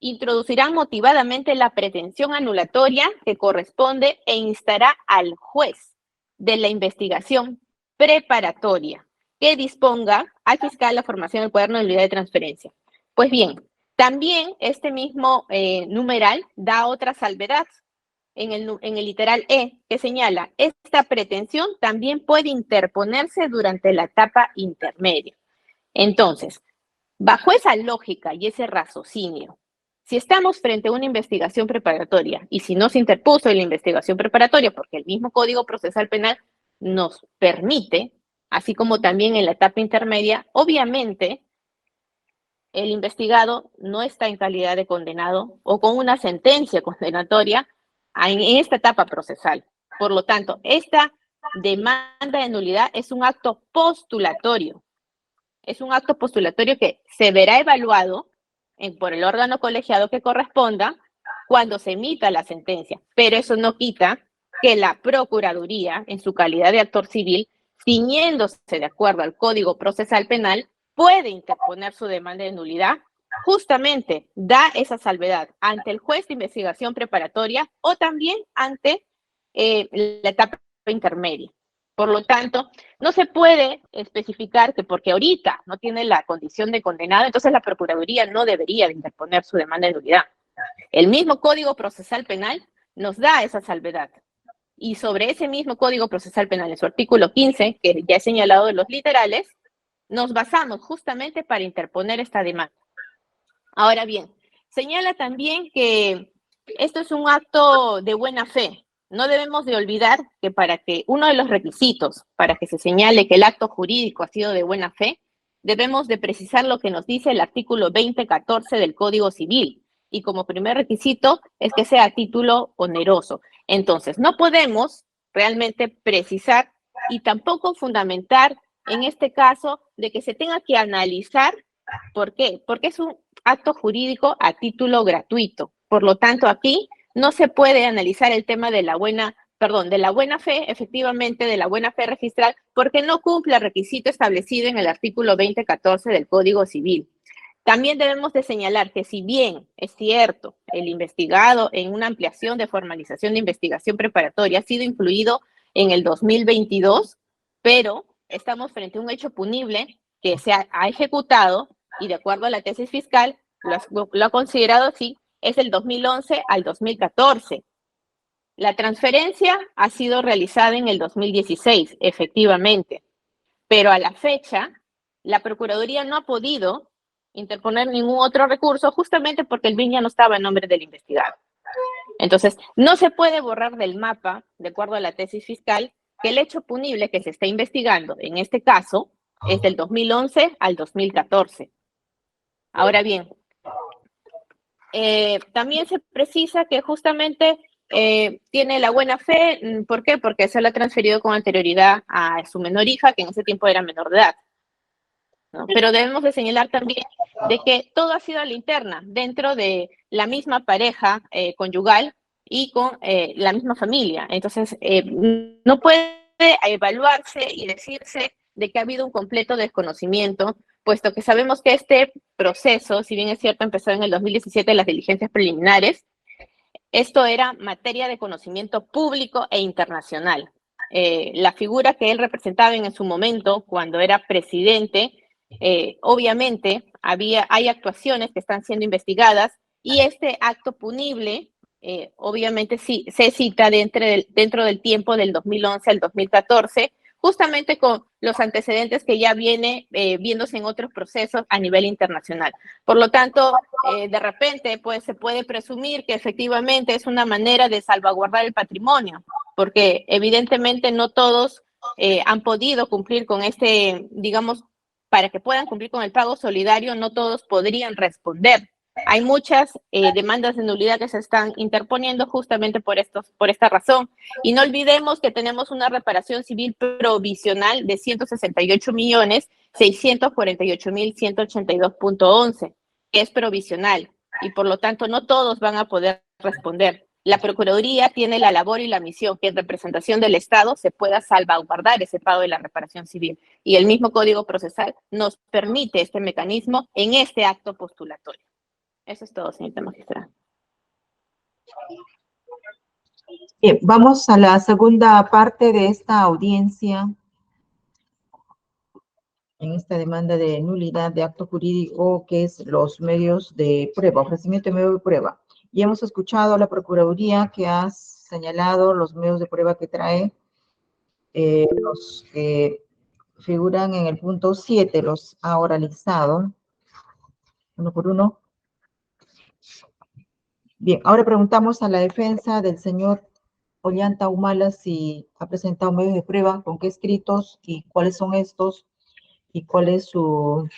introducirán motivadamente la pretensión anulatoria que corresponde e instará al juez de la investigación preparatoria que disponga al fiscal la formación del cuaderno de nulidad de transferencia. Pues bien, también este mismo numeral da otra salvedad en el literal E, que señala, esta pretensión también puede interponerse durante la etapa intermedia. Entonces, bajo esa lógica y ese raciocinio, Si estamos frente a una investigación preparatoria y si no se interpuso en la investigación preparatoria, porque el mismo Código Procesal Penal nos permite, así como también en la etapa intermedia, obviamente el investigado no está en calidad de condenado o con una sentencia condenatoria en esta etapa procesal. Por lo tanto, esta demanda de nulidad es un acto postulatorio. Es un acto postulatorio que se verá evaluado por el órgano colegiado que corresponda cuando se emita la sentencia. Pero eso no quita que la Procuraduría, en su calidad de actor civil, ciñéndose de acuerdo al Código Procesal Penal, puede interponer su demanda de nulidad, justamente da esa salvedad ante el juez de investigación preparatoria o también ante la etapa intermedia. Por lo tanto, no se puede especificar que porque ahorita no tiene la condición de condenado, entonces la Procuraduría no debería de interponer su demanda de nulidad. El mismo Código Procesal Penal nos da esa salvedad. Y sobre ese mismo Código Procesal Penal, en su artículo 15, que ya he señalado de los literales, nos basamos justamente para interponer esta demanda. Ahora bien, señala también que esto es un acto de buena fe. No debemos de olvidar que para que uno de los requisitos para que se señale que el acto jurídico ha sido de buena fe, debemos de precisar lo que nos dice el artículo 2014 del Código Civil. Y como primer requisito es que sea a título oneroso. Entonces, no podemos realmente precisar y tampoco fundamentar en este caso de que se tenga que analizar. ¿Por qué? Porque es un acto jurídico a título gratuito. Por lo tanto, aquí no se puede analizar el tema de la buena fe, efectivamente, de la buena fe registral, porque no cumple el requisito establecido en el artículo 2014 del Código Civil. También debemos de señalar que si bien es cierto, el investigado en una ampliación de formalización de investigación preparatoria ha sido incluido en el 2022, pero estamos frente a un hecho punible que se ha ejecutado y de acuerdo a la tesis fiscal, lo ha considerado así, es del 2011 al 2014. La transferencia ha sido realizada en el 2016, efectivamente, pero a la fecha, la Procuraduría no ha podido interponer ningún otro recurso justamente porque el BIN ya no estaba en nombre del investigado. Entonces, no se puede borrar del mapa, de acuerdo a la tesis fiscal, que el hecho punible que se está investigando, en este caso, es del 2011 al 2014. Ahora bien, también se precisa que justamente tiene la buena fe. ¿Por qué? Porque se lo ha transferido con anterioridad a su menor hija, que en ese tiempo era menor de edad, ¿no? Pero debemos de señalar también de que todo ha sido a la interna, dentro de la misma pareja conyugal y con la misma familia. Entonces, no puede evaluarse y decirse de que ha habido un completo desconocimiento, puesto que sabemos que este proceso, si bien es cierto, empezó en el 2017 las diligencias preliminares, esto era materia de conocimiento público e internacional. La figura que él representaba en su momento, cuando era presidente, obviamente hay actuaciones que están siendo investigadas y este acto punible, obviamente sí, se cita dentro del tiempo del 2011 al 2014, justamente con los antecedentes que ya viene viéndose en otros procesos a nivel internacional. Por lo tanto, de repente, pues se puede presumir que efectivamente es una manera de salvaguardar el patrimonio, porque evidentemente no todos han podido cumplir con digamos, para que puedan cumplir con el pago solidario, no todos podrían responder. Hay muchas demandas de nulidad que se están interponiendo justamente por esta razón. Y no olvidemos que tenemos una reparación civil provisional de 168.648.182.11, que es provisional. Y por lo tanto, no todos van a poder responder. La Procuraduría tiene la labor y la misión que en representación del Estado se pueda salvaguardar ese pago de la reparación civil. Y el mismo Código Procesal nos permite este mecanismo en este acto postulatorio. Eso es todo, señorita magistrada. Bien, vamos a la segunda parte de esta audiencia en esta demanda de nulidad de acto jurídico, que es los medios de prueba, ofrecimiento de medio de prueba. Y hemos escuchado a la Procuraduría que ha señalado los medios de prueba que trae, los que figuran en el punto 7, los ha oralizado uno por uno. Bien, ahora preguntamos a la defensa del señor Ollanta Humala si ha presentado medios de prueba, con qué escritos y cuáles son estos y cuál es su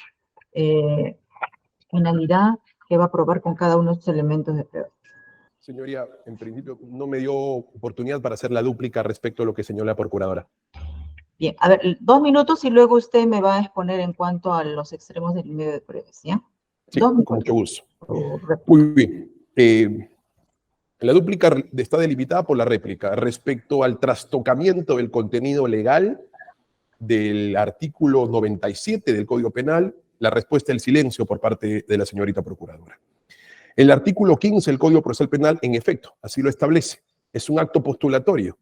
finalidad que va a probar con cada uno de estos elementos de prueba. Señoría, en principio no me dio oportunidad para hacer la dúplica respecto a lo que señaló la procuradora. Bien, a ver, 2 minutos y luego usted me va a exponer en cuanto a los extremos del medio de pruebas, ¿ya? Sí, 2 con minutos. mucho gusto. Correcto. Muy bien. La dúplica está delimitada por la réplica respecto al trastocamiento del contenido legal del artículo 97 del Código Penal, la respuesta del silencio por parte de la señorita procuradora. El artículo 15 del Código Procesal Penal, en efecto, así lo establece. Es un acto postulatorio.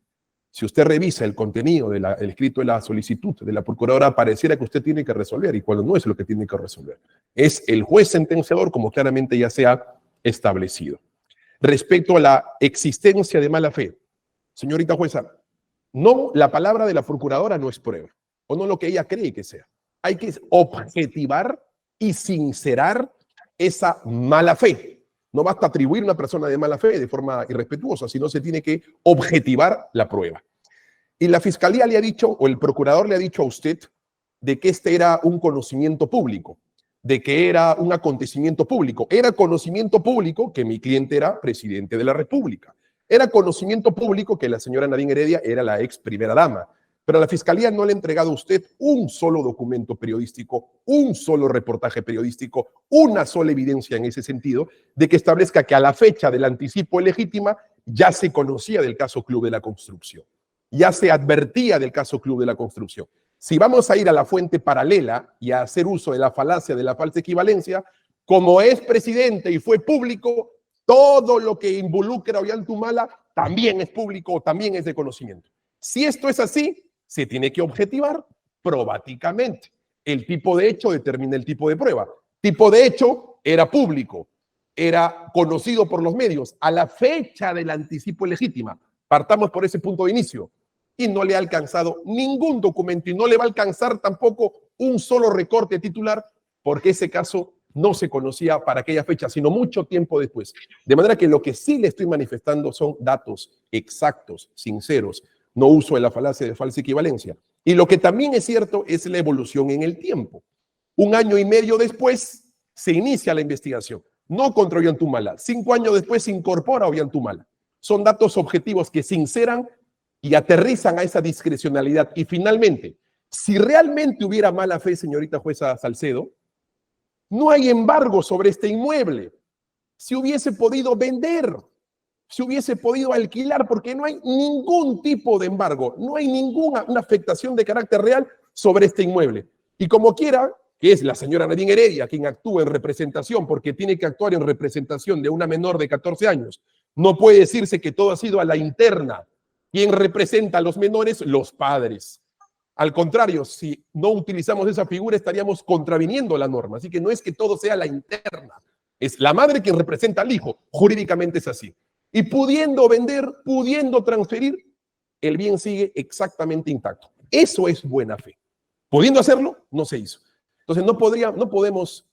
Si usted revisa el contenido del escrito de la solicitud de la procuradora, pareciera que usted tiene que resolver, y cuando no es lo que tiene que resolver. Es el juez sentenciador, como claramente ya se ha establecido. Respecto a la existencia de mala fe, señorita jueza, no, la palabra de la procuradora no es prueba, o no lo que ella cree que sea. Hay que objetivar y sincerar esa mala fe. No basta atribuir a una persona de mala fe de forma irrespetuosa, sino se tiene que objetivar la prueba. Y la fiscalía le ha dicho, o el procurador le ha dicho a usted, de que este era un conocimiento público, de que era un acontecimiento público. Era conocimiento público que mi cliente era presidente de la República. Era conocimiento público que la señora Nadine Heredia era la ex primera dama. Pero la fiscalía no le ha entregado a usted un solo documento periodístico, un solo reportaje periodístico, una sola evidencia en ese sentido, de que establezca que a la fecha del anticipo de legítima ya se conocía del caso Club de la Construcción, ya se advertía del caso Club de la Construcción. Si vamos a ir a la fuente paralela y a hacer uso de la falacia de la falsa equivalencia, como es presidente y fue público, todo lo que involucra a Ollanta Humala también es público o también es de conocimiento. Si esto es así, se tiene que objetivar probaticamente. El tipo de hecho determina el tipo de prueba. Tipo de hecho era público, era conocido por los medios a la fecha del anticipo legítima. Partamos por ese punto de inicio. Y no le ha alcanzado ningún documento y no le va a alcanzar tampoco un solo recorte titular, porque ese caso no se conocía para aquella fecha, sino mucho tiempo después. De manera que lo que sí le estoy manifestando son datos exactos, sinceros, no uso de la falacia de falsa equivalencia. Y lo que también es cierto es la evolución en el tiempo. 1 año y medio después se inicia la investigación, no contra Ollanta Humala. 5 años después se incorpora Ollanta Humala. Son datos objetivos que sinceran y aterrizan a esa discrecionalidad. Y finalmente, si realmente hubiera mala fe, señorita jueza Salcedo, no hay embargo sobre este inmueble. Se hubiese podido vender, se hubiese podido alquilar, porque no hay ningún tipo de embargo, no hay ninguna afectación de carácter real sobre este inmueble. Y como quiera, que es la señora Nadine Heredia quien actúa en representación, porque tiene que actuar en representación de una menor de 14 años, no puede decirse que todo ha sido a la interna. ¿Quién representa a los menores? Los padres. Al contrario, si no utilizamos esa figura, estaríamos contraviniendo la norma. Así que no es que todo sea la interna. Es la madre quien representa al hijo. Jurídicamente es así. Y pudiendo vender, pudiendo transferir, el bien sigue exactamente intacto. Eso es buena fe. Pudiendo hacerlo, no se hizo. Entonces no podemos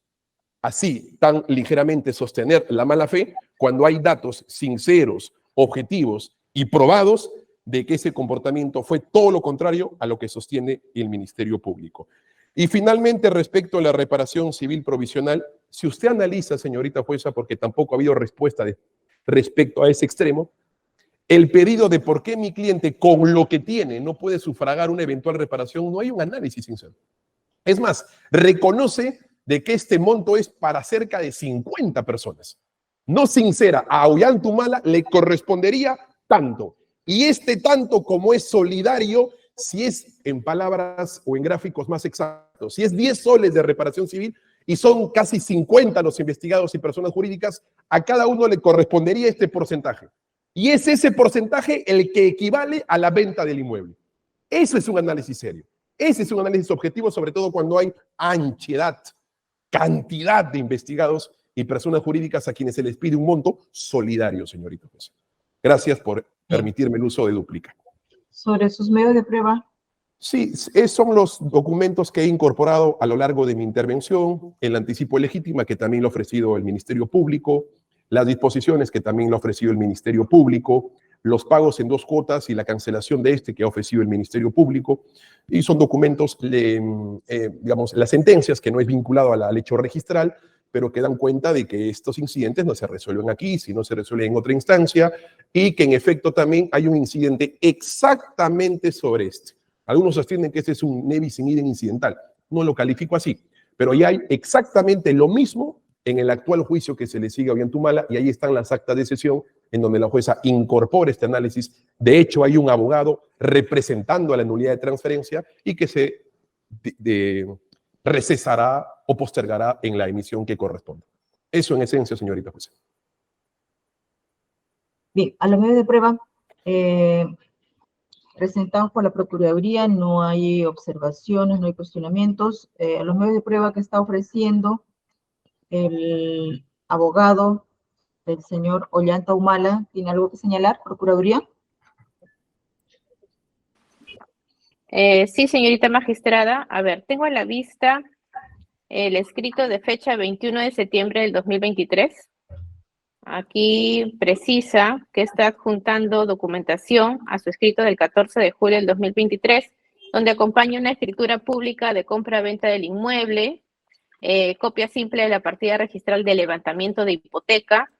así tan ligeramente sostener la mala fe cuando hay datos sinceros, objetivos y probados de que ese comportamiento fue todo lo contrario a lo que sostiene el Ministerio Público. Y finalmente, respecto a la reparación civil provisional, si usted analiza, señorita jueza, porque tampoco ha habido respuesta respecto a ese extremo, el pedido de por qué mi cliente con lo que tiene no puede sufragar una eventual reparación, no hay un análisis sincero. Es más, reconoce de que este monto es para cerca de 50 personas. No sincera, a Ollanta Humala le correspondería tanto. Y este tanto, como es solidario, si es en palabras o en gráficos más exactos, si es 10 soles de reparación civil y son casi 50 los investigados y personas jurídicas, a cada uno le correspondería este porcentaje. Y es ese porcentaje el que equivale a la venta del inmueble. Eso es un análisis serio. Ese es un análisis objetivo, sobre todo cuando hay anchedad, cantidad de investigados y personas jurídicas a quienes se les pide un monto solidario, señorita jueza. Gracias por permitirme el uso de dúplica. Sobre sus medios de prueba. Sí, son los documentos que he incorporado a lo largo de mi intervención, el anticipo de legítima, que también lo ha ofrecido el Ministerio Público, las disposiciones que también le ha ofrecido el Ministerio Público, los pagos en 2 cuotas y la cancelación de este que ha ofrecido el Ministerio Público, y son documentos, digamos, las sentencias que no es vinculado al hecho registral, pero que dan cuenta de que estos incidentes no se resuelven aquí, sino se resuelven en otra instancia, y que en efecto también hay un incidente exactamente sobre este. Algunos sostienen que este es un nebis in idem incidental. No lo califico así, pero ya hay exactamente lo mismo en el actual juicio que se le sigue a Ollantumala, y ahí están las actas de sesión en donde la jueza incorpora este análisis. De hecho, hay un abogado representando a la nulidad de transferencia y que se recesará o postergará en la emisión que corresponda. Eso en esencia, señorita jueza. Bien, a los medios de prueba presentados por la Procuraduría no hay observaciones, no hay cuestionamientos. A los medios de prueba que está ofreciendo el abogado del señor Ollanta Humala, ¿tiene algo que señalar, Procuraduría? Sí, señorita magistrada. A ver, tengo a la vista el escrito de fecha 21 de septiembre del 2023. Aquí precisa que está adjuntando documentación a su escrito del 14 de julio del 2023, donde acompaña una escritura pública de compra-venta del inmueble, copia simple de la partida registral de levantamiento de hipoteca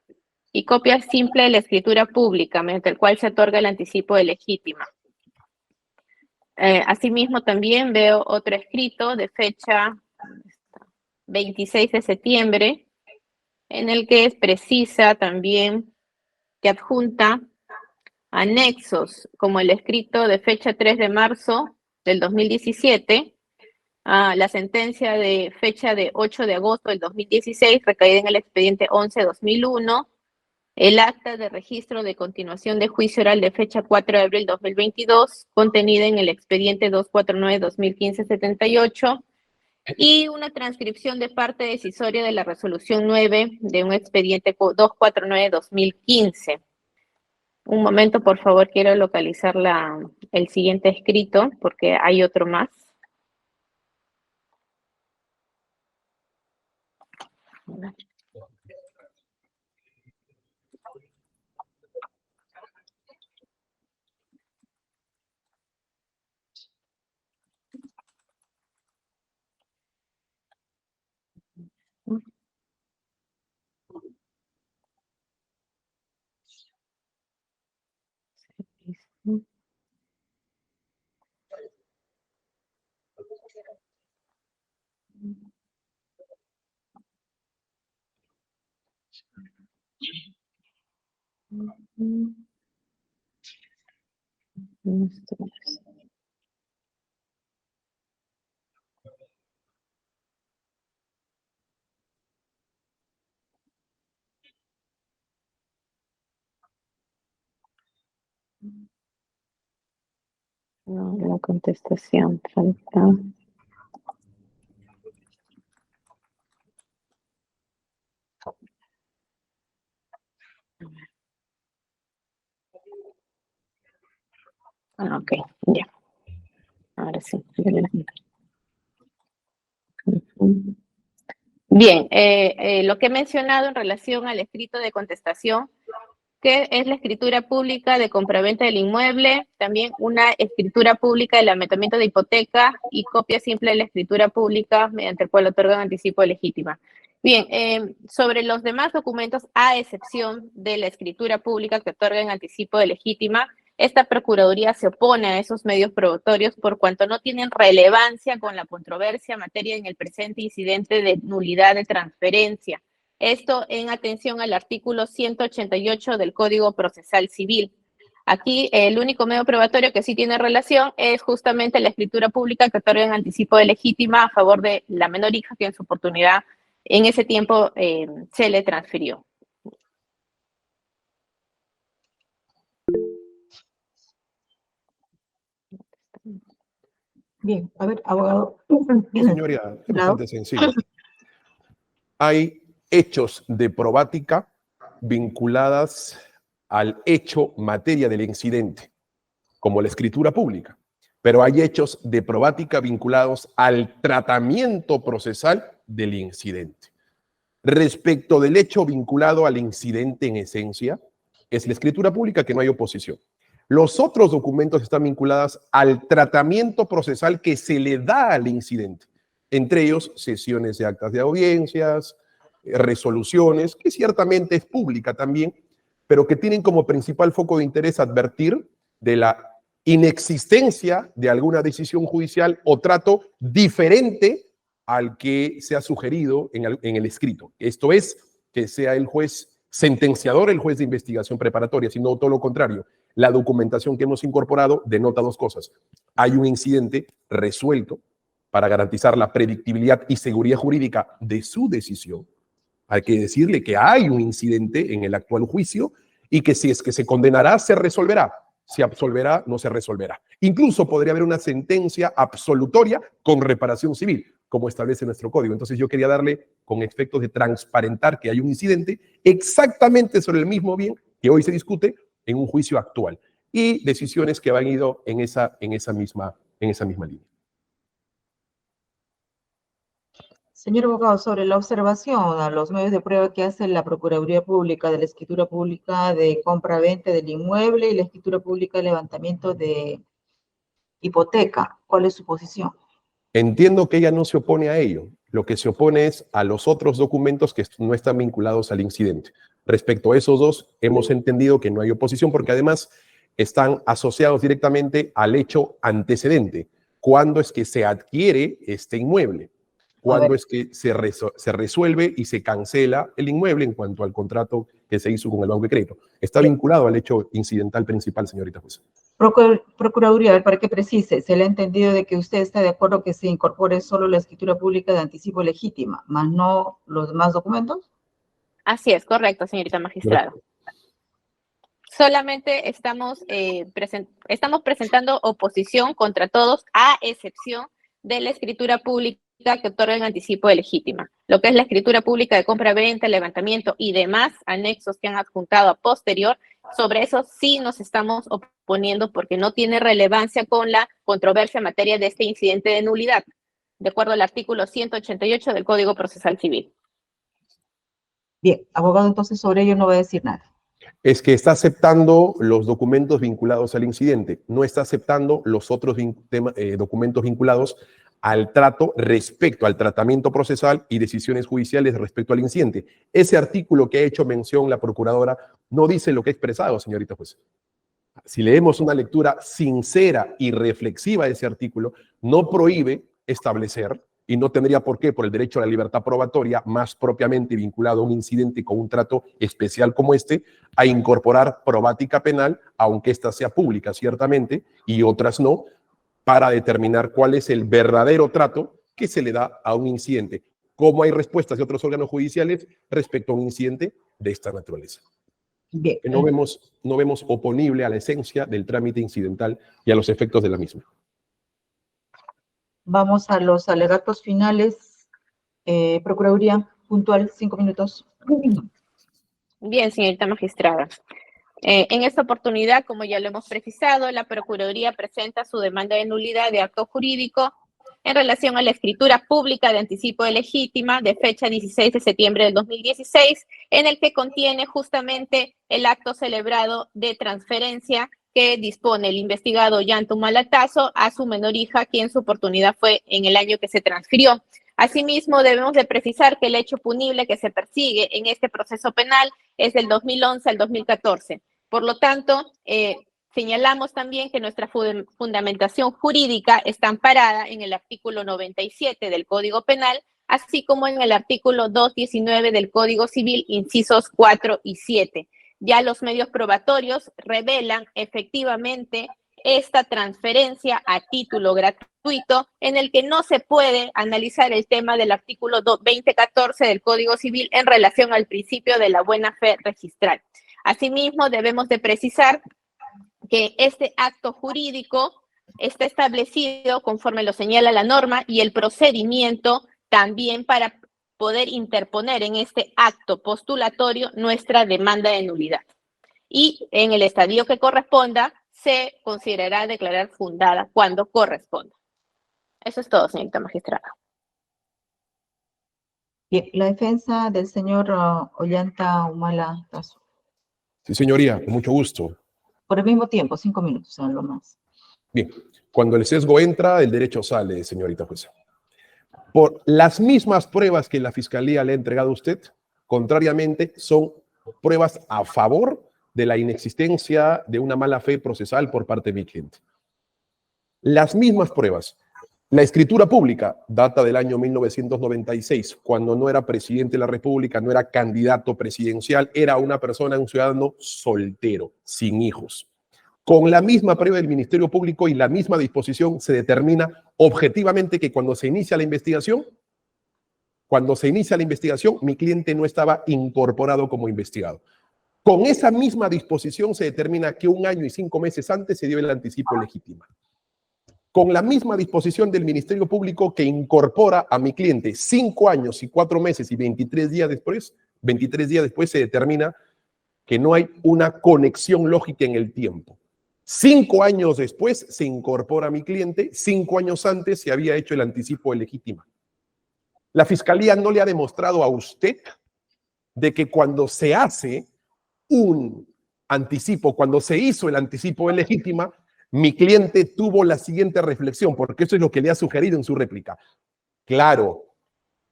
y copia simple de la escritura pública, mediante el cual se otorga el anticipo de legítima. Asimismo, también veo otro escrito de fecha 26 de septiembre, en el que precisa también que adjunta anexos, como el escrito de fecha 3 de marzo del 2017, la sentencia de fecha de 8 de agosto del 2016, recaída en el expediente 11-2001, el acta de registro de continuación de juicio oral de fecha 4 de abril 2022, contenida en el expediente 249-2015-78, y una transcripción de parte decisoria de la resolución 9 de un expediente 249-2015. Un momento, por favor, quiero localizar el siguiente escrito, porque hay otro más. No, la contestación falta. Ok, ya. Ahora sí. Bien, lo que he mencionado en relación al escrito de contestación, que es la escritura pública de compraventa del inmueble, también una escritura pública del levantamiento de hipoteca y copia simple de la escritura pública mediante el cual otorgan anticipo de legítima. Bien, sobre los demás documentos, a excepción de la escritura pública que otorgan anticipo de legítima, esta Procuraduría se opone a esos medios probatorios por cuanto no tienen relevancia con la controversia materia en el presente incidente de nulidad de transferencia. Esto en atención al artículo 188 del Código Procesal Civil. Aquí el único medio probatorio que sí tiene relación es justamente la escritura pública que otorga en anticipo de legítima a favor de la menor hija que en su oportunidad en ese tiempo se le transfirió. Bien, a ver, abogado. Señoría, es bastante sencillo. Hay hechos de probática vinculadas al hecho materia del incidente, como la escritura pública, pero hay hechos de probática vinculados al tratamiento procesal del incidente. Respecto del hecho vinculado al incidente en esencia, es la escritura pública que no hay oposición. Los otros documentos están vinculados al tratamiento procesal que se le da al incidente, entre ellos sesiones de actas de audiencias, resoluciones, que ciertamente es pública también, pero que tienen como principal foco de interés advertir de la inexistencia de alguna decisión judicial o trato diferente al que se ha sugerido en el escrito. Esto es, que sea el juez sentenciador, el juez de investigación preparatoria, sino todo lo contrario. La documentación que hemos incorporado denota dos cosas. Hay un incidente resuelto para garantizar la predictibilidad y seguridad jurídica de su decisión. Hay que decirle que hay un incidente en el actual juicio y que si es que se condenará, se resolverá. Si absolverá, no se resolverá. Incluso podría haber una sentencia absolutoria con reparación civil, como establece nuestro código. Entonces yo quería darle, con efectos de transparentar que hay un incidente exactamente sobre el mismo bien que hoy se discute en un juicio actual y decisiones que han ido en esa misma línea. Señor abogado, sobre la observación a los medios de prueba que hace la Procuraduría Pública de la escritura pública de compra-venta del inmueble y la escritura pública de levantamiento de hipoteca, ¿cuál es su posición? Entiendo que ella no se opone a ello. Lo que se opone es a los otros documentos que no están vinculados al incidente. Respecto a esos dos, hemos entendido que no hay oposición porque además están asociados directamente al hecho antecedente. ¿Cuándo es que se adquiere este inmueble? ¿Cuándo es que se resuelve y se cancela el inmueble en cuanto al contrato que se hizo con el Banco de Crédito? Está vinculado al hecho incidental principal, señorita jueza. Procuraduría, para que precise, se le ha entendido de que usted está de acuerdo que se incorpore solo la escritura pública de anticipo legítima, más no los demás documentos. Así es, correcto, señorita magistrada. Solamente estamos presentando oposición contra todos, a excepción de la escritura pública que otorga en anticipo de legítima. Lo que es la escritura pública de compra-venta, levantamiento y demás anexos que han adjuntado a posterior, sobre eso sí nos estamos oponiendo porque no tiene relevancia con la controversia en materia de este incidente de nulidad, de acuerdo al artículo 188 del Código Procesal Civil. Bien, abogado, entonces sobre ello no va a decir nada. Es que está aceptando los documentos vinculados al incidente, no está aceptando los otros documentos vinculados al trato respecto al tratamiento procesal y decisiones judiciales respecto al incidente. Ese artículo que ha hecho mención la procuradora no dice lo que ha expresado, señorita juez. Si leemos una lectura sincera y reflexiva de ese artículo, no prohíbe establecer, y no tendría por qué, por el derecho a la libertad probatoria, más propiamente vinculado a un incidente con un trato especial como este, a incorporar probática penal, aunque ésta sea pública, ciertamente, y otras no, para determinar cuál es el verdadero trato que se le da a un incidente. ¿Cómo hay respuestas de otros órganos judiciales respecto a un incidente de esta naturaleza? Bien. Que no vemos oponible a la esencia del trámite incidental y a los efectos de la misma. Vamos a los alegatos finales. Procuraduría, puntual, 5 minutos. Bien, señorita magistrada. En esta oportunidad, como ya lo hemos precisado, la Procuraduría presenta su demanda de nulidad de acto jurídico en relación a la escritura pública de anticipo de legítima de fecha 16 de septiembre del 2016, en el que contiene justamente el acto celebrado de transferencia que dispone el investigado Ollanta Humala-Tasso a su menor hija, quien en su oportunidad fue en el año que se transfirió. Asimismo, debemos de precisar que el hecho punible que se persigue en este proceso penal es del 2011 al 2014. Por lo tanto, señalamos también que nuestra fundamentación jurídica está amparada en el artículo 97 del Código Penal, así como en el artículo 219 del Código Civil, incisos 4 y 7. Ya los medios probatorios revelan efectivamente esta transferencia a título gratuito, en el que no se puede analizar el tema del artículo 2014 del Código Civil en relación al principio de la buena fe registral. Asimismo, debemos de precisar que este acto jurídico está establecido conforme lo señala la norma y el procedimiento también para poder interponer en este acto postulatorio nuestra demanda de nulidad. Y en el estadio que corresponda, se considerará declarar fundada cuando corresponda. Eso es todo, señorita magistrada. Bien, la defensa del señor Ollanta Humala Tazo. Sí, señoría, con mucho gusto. Por el mismo tiempo, 5 minutos, son lo más. Bien, cuando el sesgo entra, el derecho sale, señorita jueza. Por las mismas pruebas que la Fiscalía le ha entregado a usted, contrariamente, son pruebas a favor de la inexistencia de una mala fe procesal por parte de mi cliente. Las mismas pruebas. La escritura pública data del año 1996, cuando no era presidente de la República, no era candidato presidencial, era una persona, un ciudadano soltero, sin hijos. Con la misma prueba del Ministerio Público y la misma disposición se determina objetivamente que cuando se inicia la investigación, mi cliente no estaba incorporado como investigado. Con esa misma disposición se determina que 1 año y 5 meses antes se dio el anticipo legítimo. Con la misma disposición del Ministerio Público que incorpora a mi cliente 5 años y 4 meses y 23 días después se determina que no hay una conexión lógica en el tiempo. 5 años después se incorpora a mi cliente, 5 años antes se había hecho el anticipo legítimo. La Fiscalía no le ha demostrado a usted de que cuando se hace un anticipo, cuando se hizo el anticipo legítimo, mi cliente tuvo la siguiente reflexión, porque eso es lo que le ha sugerido en su réplica. Claro,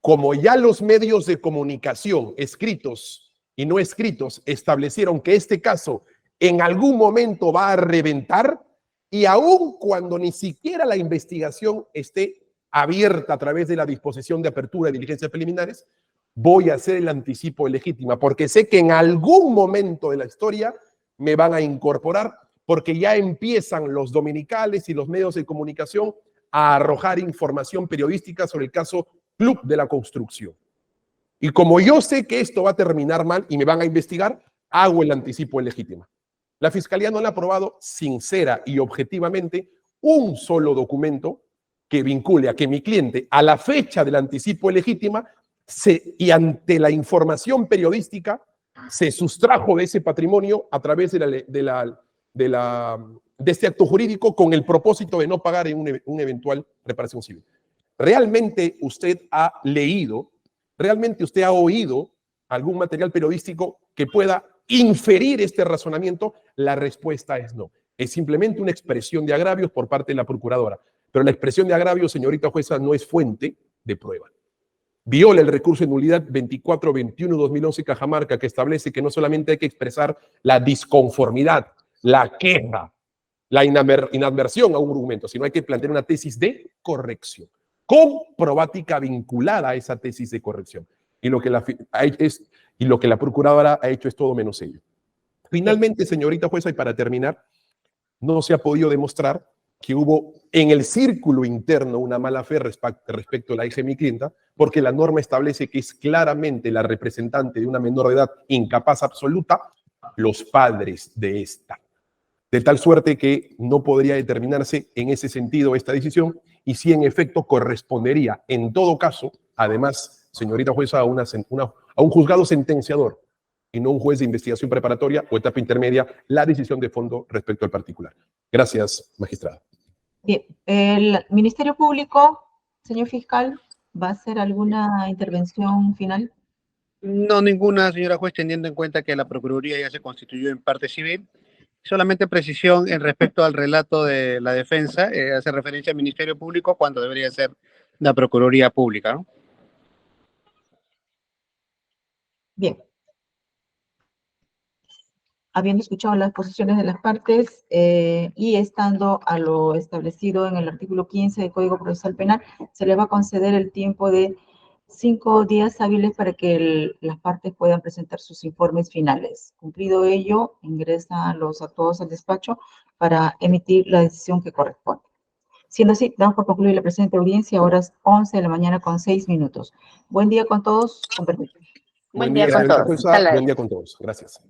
como ya los medios de comunicación, escritos y no escritos, establecieron que este caso en algún momento va a reventar, y aun cuando ni siquiera la investigación esté abierta a través de la disposición de apertura de diligencias preliminares, voy a hacer el anticipo legítimo, porque sé que en algún momento de la historia me van a incorporar, porque ya empiezan los dominicales y los medios de comunicación a arrojar información periodística sobre el caso Club de la Construcción. Y como yo sé que esto va a terminar mal y me van a investigar, hago el anticipo legítimo. La Fiscalía no le ha aprobado sincera y objetivamente un solo documento que vincule a que mi cliente, a la fecha del anticipo legítimo, y ante la información periodística, se sustrajo de ese patrimonio a través de este acto jurídico con el propósito de no pagar en una eventual reparación civil. ¿Realmente usted ha leído, realmente usted ha oído algún material periodístico que pueda inferir este razonamiento? La respuesta es no. Es simplemente una expresión de agravios por parte de la procuradora. Pero la expresión de agravios, señorita jueza, no es fuente de prueba. Viola el recurso de nulidad 2421-2011 Cajamarca, que establece que no solamente hay que expresar la disconformidad, la queja, la inadversión a un argumento, sino hay que plantear una tesis de corrección, con probática vinculada a esa tesis de corrección. Y lo que la procuradora ha hecho es todo menos ello. Finalmente, señorita jueza, y para terminar, no se ha podido demostrar que hubo en el círculo interno una mala fe respecto a la hija de mi clienta, porque la norma establece que es claramente la representante de una menor de edad incapaz absoluta, los padres de esta. De tal suerte que no podría determinarse en ese sentido esta decisión, y sí en efecto correspondería en todo caso, además, señorita jueza, a un juzgado sentenciador y no un juez de investigación preparatoria o etapa intermedia, la decisión de fondo respecto al particular. Gracias, magistrada. Bien, el Ministerio Público, señor fiscal, ¿va a hacer alguna intervención final? No, ninguna, señora juez, teniendo en cuenta que la Procuraduría ya se constituyó en parte civil. Solamente precisión en respecto al relato de la defensa, hace referencia al Ministerio Público cuando debería ser la Procuraduría Pública, ¿no? Bien. Habiendo escuchado las posiciones de las partes y estando a lo establecido en el artículo 15 del Código Procesal Penal, se le va a conceder el tiempo de 5 días hábiles para que las partes puedan presentar sus informes finales. Cumplido ello, ingresan los actuados al despacho para emitir la decisión que corresponde. Siendo así, damos por concluir la presente audiencia a horas 11 de la mañana con 6 minutos. Buen día con todos, con permiso. Buen día con señorita todos. jueza, Hasta luego. buen día con todos. Gracias.